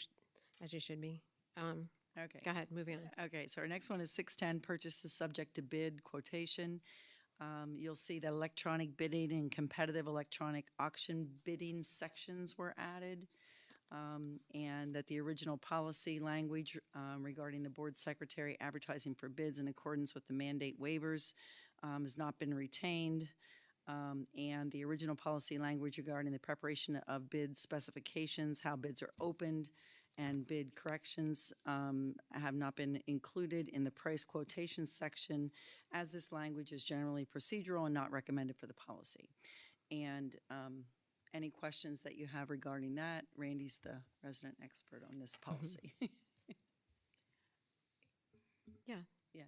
as you should be. Okay. Go ahead, moving on. Okay, so our next one is 610, purchases subject to bid quotation. You'll see that electronic bidding and competitive electronic auction bidding sections were added. And that the original policy language regarding the board secretary advertising for bids in accordance with the mandate waivers has not been retained. And the original policy language regarding the preparation of bid specifications, how bids are opened, and bid corrections have not been included in the price quotation section, as this language is generally procedural and not recommended for the policy. And any questions that you have regarding that? Randy's the resident expert on this policy. Yeah. Yeah.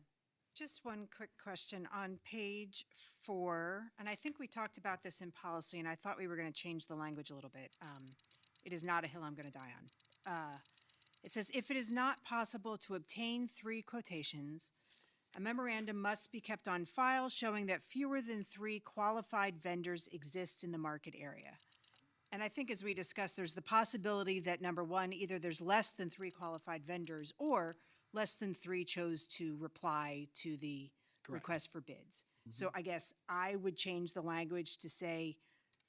Just one quick question. On page 4, and I think we talked about this in policy, and I thought we were going to change the language a little bit. It is not a hill I'm going to die on. It says, if it is not possible to obtain 3 quotations, a memorandum must be kept on file showing that fewer than 3 qualified vendors exist in the market area. And I think as we discussed, there's the possibility that, number one, either there's less than 3 qualified vendors or less than 3 chose to reply to the request for bids. So I guess I would change the language to say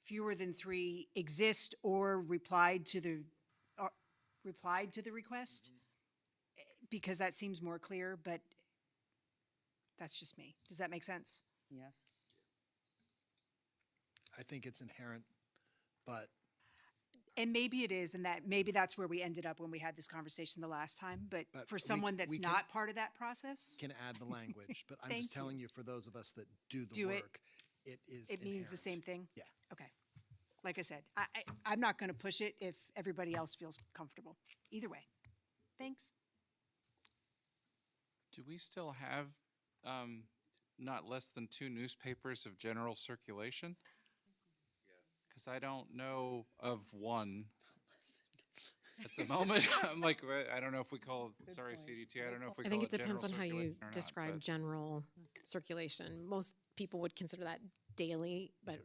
fewer than 3 exist or replied to the request, because that seems more clear, but that's just me. Does that make sense? Yes. I think it's inherent, but And maybe it is, and that maybe that's where we ended up when we had this conversation the last time. But for someone that's we can- not part of that process, can add the language. But I'm Thank just you. telling you, for those of us that do the Do it. work, it is it means the inherent. same thing? Yeah. Okay. Like I said, I'm not going to push it if everybody else feels comfortable. Either way. Thanks. Do we still have not less than 2 newspapers of general circulation? Because I don't know of one at the moment. I'm like, I don't know if we call it, sorry, CDT, I don't know if we I call think it it depends on general how you circulation or not, describe but- general circulation. Most people would consider that daily, but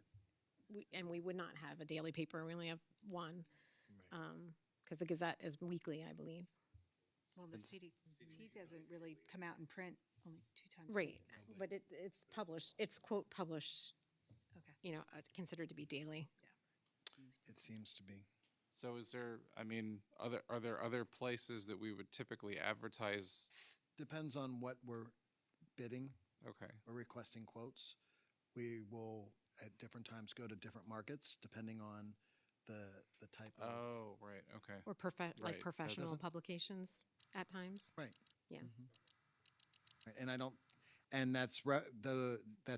we would not have a daily paper. We only have one, because the Gazette is weekly, I believe. Well, the CDT doesn't really come out in print only 2 times. a Right, week. but it's published. It's quote published. Okay. You know, it's considered to be daily. It seems to be. So is there, I mean, are there other places that we would typically advertise? Depends on what we're bidding. Okay. Or requesting quotes. We will at different times go to different markets depending on the type of. Oh, right, okay. Or Right, like that professional doesn't- publications at times. Right. Yeah. Right, and I don't, and that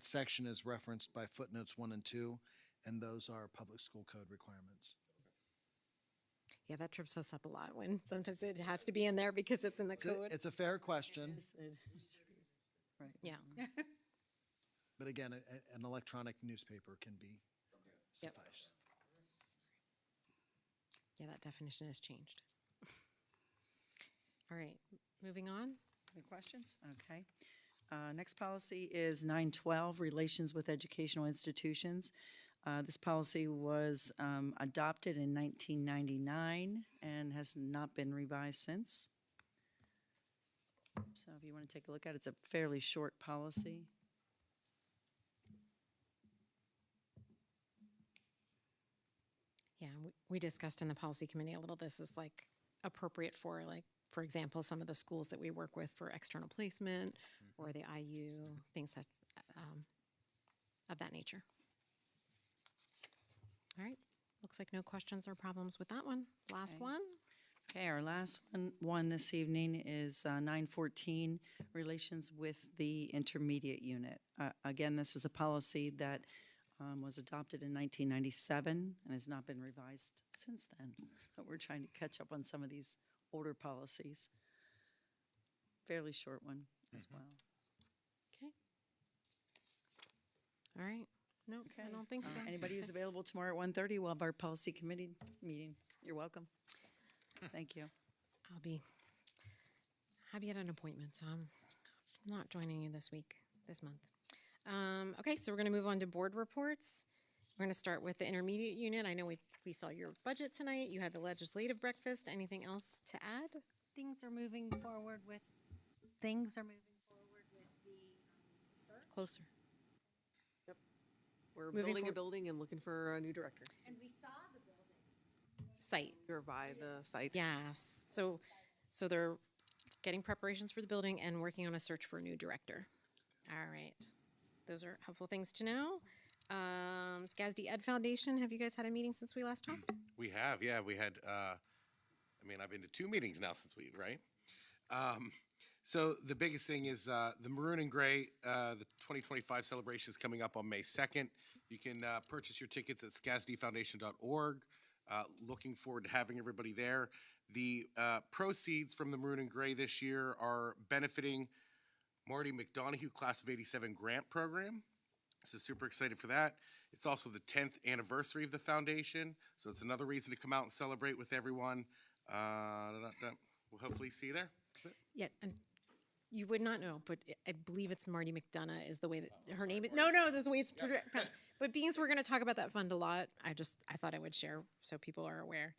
section is referenced by footnotes 1 and 2, and those are public school code requirements. Yeah, that trips us up a lot when sometimes it has to be in there because it's in the code. It's a fair question, Right. Yeah. but again, an electronic newspaper can be Yep. suffice. Yeah, that definition has changed. All right, moving on. Any questions? Okay. Next policy is 912, relations with educational institutions. This policy was adopted in 1999 and has not been revised since. So if you want to take a look at it, it's a fairly short policy. Yeah, we discussed in the policy committee a little, this is like appropriate for like, for example, some of the schools that we work with for external placement or the IU, things that, of that nature. All right, looks like no questions or problems with that one. Last Okay. one. Okay, our last one this evening is 914, relations with the intermediate unit. Again, this is a policy that was adopted in 1997 and has not been revised since then. So we're trying to catch up on some of these older policies. Fairly short one as well. Okay. All right. Nope, I don't think so. Anybody who's available tomorrow at 1:30, we'll have our policy committee meeting. You're welcome. Thank you. I'll be happy at an appointment, so I'm not joining you this month. Okay, so we're going to move on to board reports. We're going to start with the intermediate unit. I know we saw your budget tonight. You had the legislative breakfast. Anything else to add? Things are moving forward with the search. Closer. We're Moving building a forward. building and looking for a new director. And we saw the building. Site. Or by the site. Yes. So they're getting preparations for the building and working on a search for a new director. All right. Those are helpful things to know. SCASD Ed Foundation, have you guys had a meeting since we last talked? We have, yeah, we had, I've been to 2 meetings now since right? So the biggest thing is the Maroon and Gray, the 2025 celebration is coming up on May 2nd. You can purchase your tickets at scasdfoundation.org. Looking forward to having everybody there. The proceeds from the Maroon and Gray this year are benefiting Marty McDonough Class of '87 grant program. So super excited for that. It's also the 10th anniversary of the foundation, so it's another reason to come out and celebrate with everyone. We'll hopefully see you there. That's it. Yeah, and you would not know, but I believe it's Marty McDonough is the way that her name is. No, there's the way it's pronounced. But being we're going to talk about that fund a lot, I thought I would share so people are aware.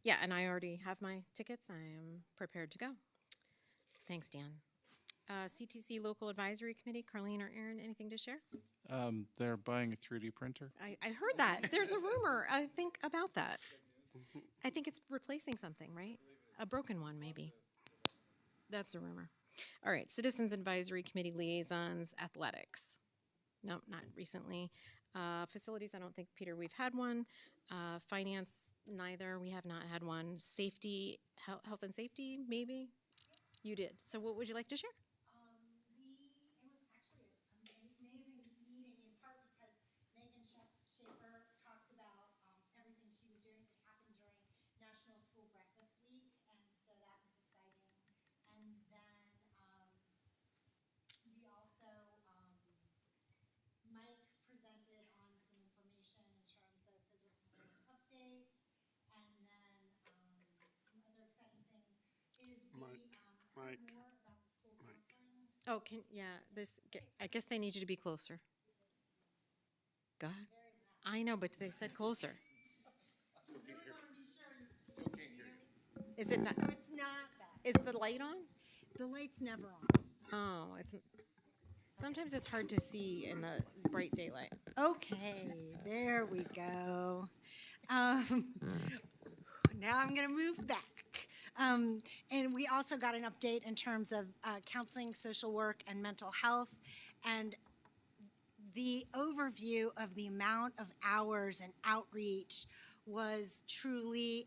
Yeah, and I already have my tickets. I am prepared to go. Thanks, Dan. CTC Local Advisory Committee, Carlene or Aaron, anything to share? They're buying a 3D printer. I heard that. There's a rumor, I think, about that. I think it's replacing something, right? A broken one, maybe. That's the rumor. All right, Citizens Advisory Committee Liaisons, Athletics. No, not recently. Facilities, I don't think, Peter, we've had one. Finance, neither. We have not had one. Safety, health and safety, maybe? You did. So what would you like to share? It was actually an amazing meeting in part because Megan Schaefer talked about everything she was doing that happened during National School Breakfast Week, and so that was exciting. And then we also, Mike presented on some information in terms of physical health updates, and then some other exciting things is we Mike. more about the school counseling. Oh, I guess they need you to be closer. Go ahead. I know, but they said closer. Is it not? So it's not that. Is the light on? The light's never on. Oh, sometimes it's hard to see in the bright daylight. Okay, there we go. Now I'm going to move back. And we also got an update in terms of counseling, social work, and mental health. And the overview of the amount of hours and outreach was truly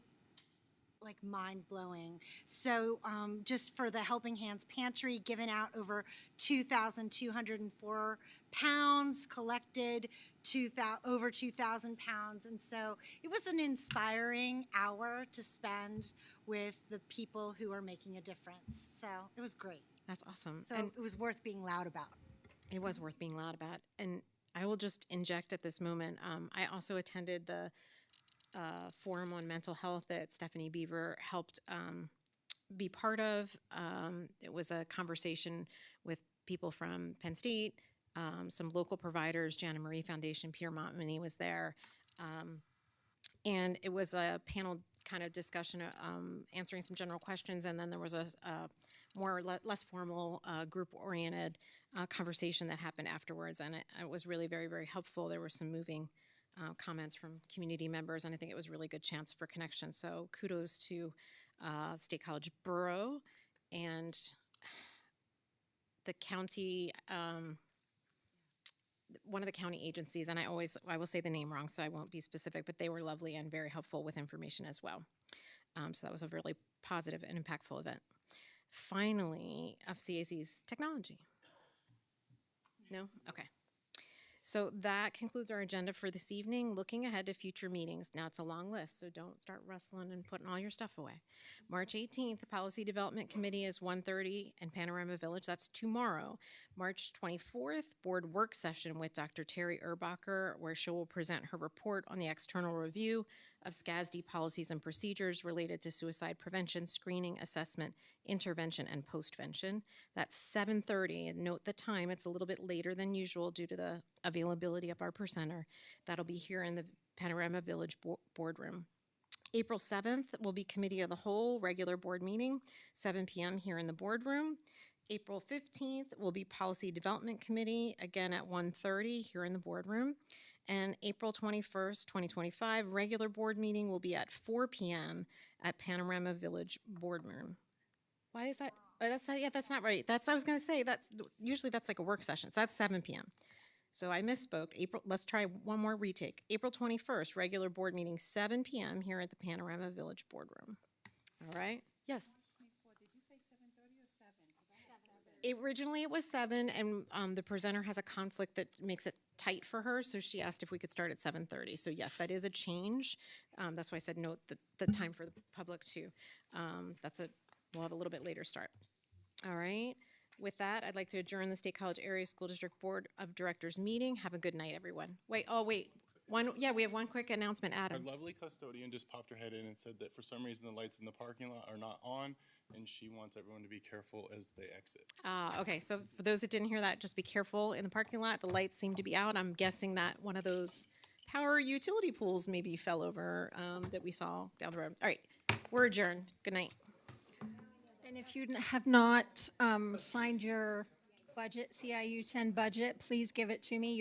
like mind-blowing. So just for the Helping Hands Pantry, given out over 2,204 pounds, collected over 2,000 pounds. And so it was an inspiring hour to spend with the people who are making a difference. So it was great. That's awesome. So And it was worth being loud about. it was worth being loud about. And I will just inject at this moment. I also attended the forum on mental health that Stephanie Beaver helped be part of. It was a conversation with people from Penn State, some local providers, Jana Marie Foundation, Pierre Montminy was there. And it was a panel kind of discussion, answering some general questions, and then there was a less formal, group-oriented conversation that happened afterwards, and it was really very, very helpful. There were some moving comments from community members, and I think it was a really good chance for connection. So kudos to State College Borough and the county, one of the county agencies, and I will say the name wrong, so I won't be specific, but they were lovely and very helpful with information as well. So that was a really positive and impactful event. Finally, FCAC's technology. No? Okay. So that concludes our agenda for this evening. Looking ahead to future meetings. Now, it's a long list, so don't start rustling and putting all your stuff away. March 18th, the Policy Development Committee is 1:30 in Panorama Village. That's tomorrow. March 24th, Board Work Session with Dr. Terry Erbacher, where she will present her report on the external review of SCASD policies and procedures related to suicide prevention, screening, assessment, intervention, and postvention. That's 7:30, and note the time, it's a little bit later than usual due to the availability of our presenter. That'll be here in the Panorama Village boardroom. April 7th will be Committee of the Whole, regular board meeting, 7 p.m. here in the boardroom. April 15th will be Policy Development Committee, again at 1:30 here in the boardroom. And April 21st, 2025, regular board meeting will be at 4 p.m. at Panorama Village boardroom. Why is that? Oh, that's not right. I was going to say, usually that's like a work session. So that's 7 p.m. So I misspoke. Let's try one more retake. April 21st, regular board meeting, 7 p.m. here at the Panorama Village boardroom. All right? Yes. Originally it was 7, and the presenter has a conflict that makes it tight for her, so she asked if we could start at 7:30. So yes, that is a change. That's why I said note the time for the public too. We'll have a little bit later start. All right. With that, I'd like to adjourn the State College Area School District Board of Directors meeting. Have a good night, everyone. Wait. We have one quick announcement, Adam. Our lovely custodian just popped her head in and said that for some reason the lights in the parking lot are not on, and she wants everyone to be careful as they exit. Okay, so for those that didn't hear that, just be careful in the parking lot. The lights seem to be out. I'm guessing that one of those power utility pools maybe fell over that we saw down the road. All right, we're adjourned. Good night. And if you have not signed your budget, CIU 10 budget, please give it to me.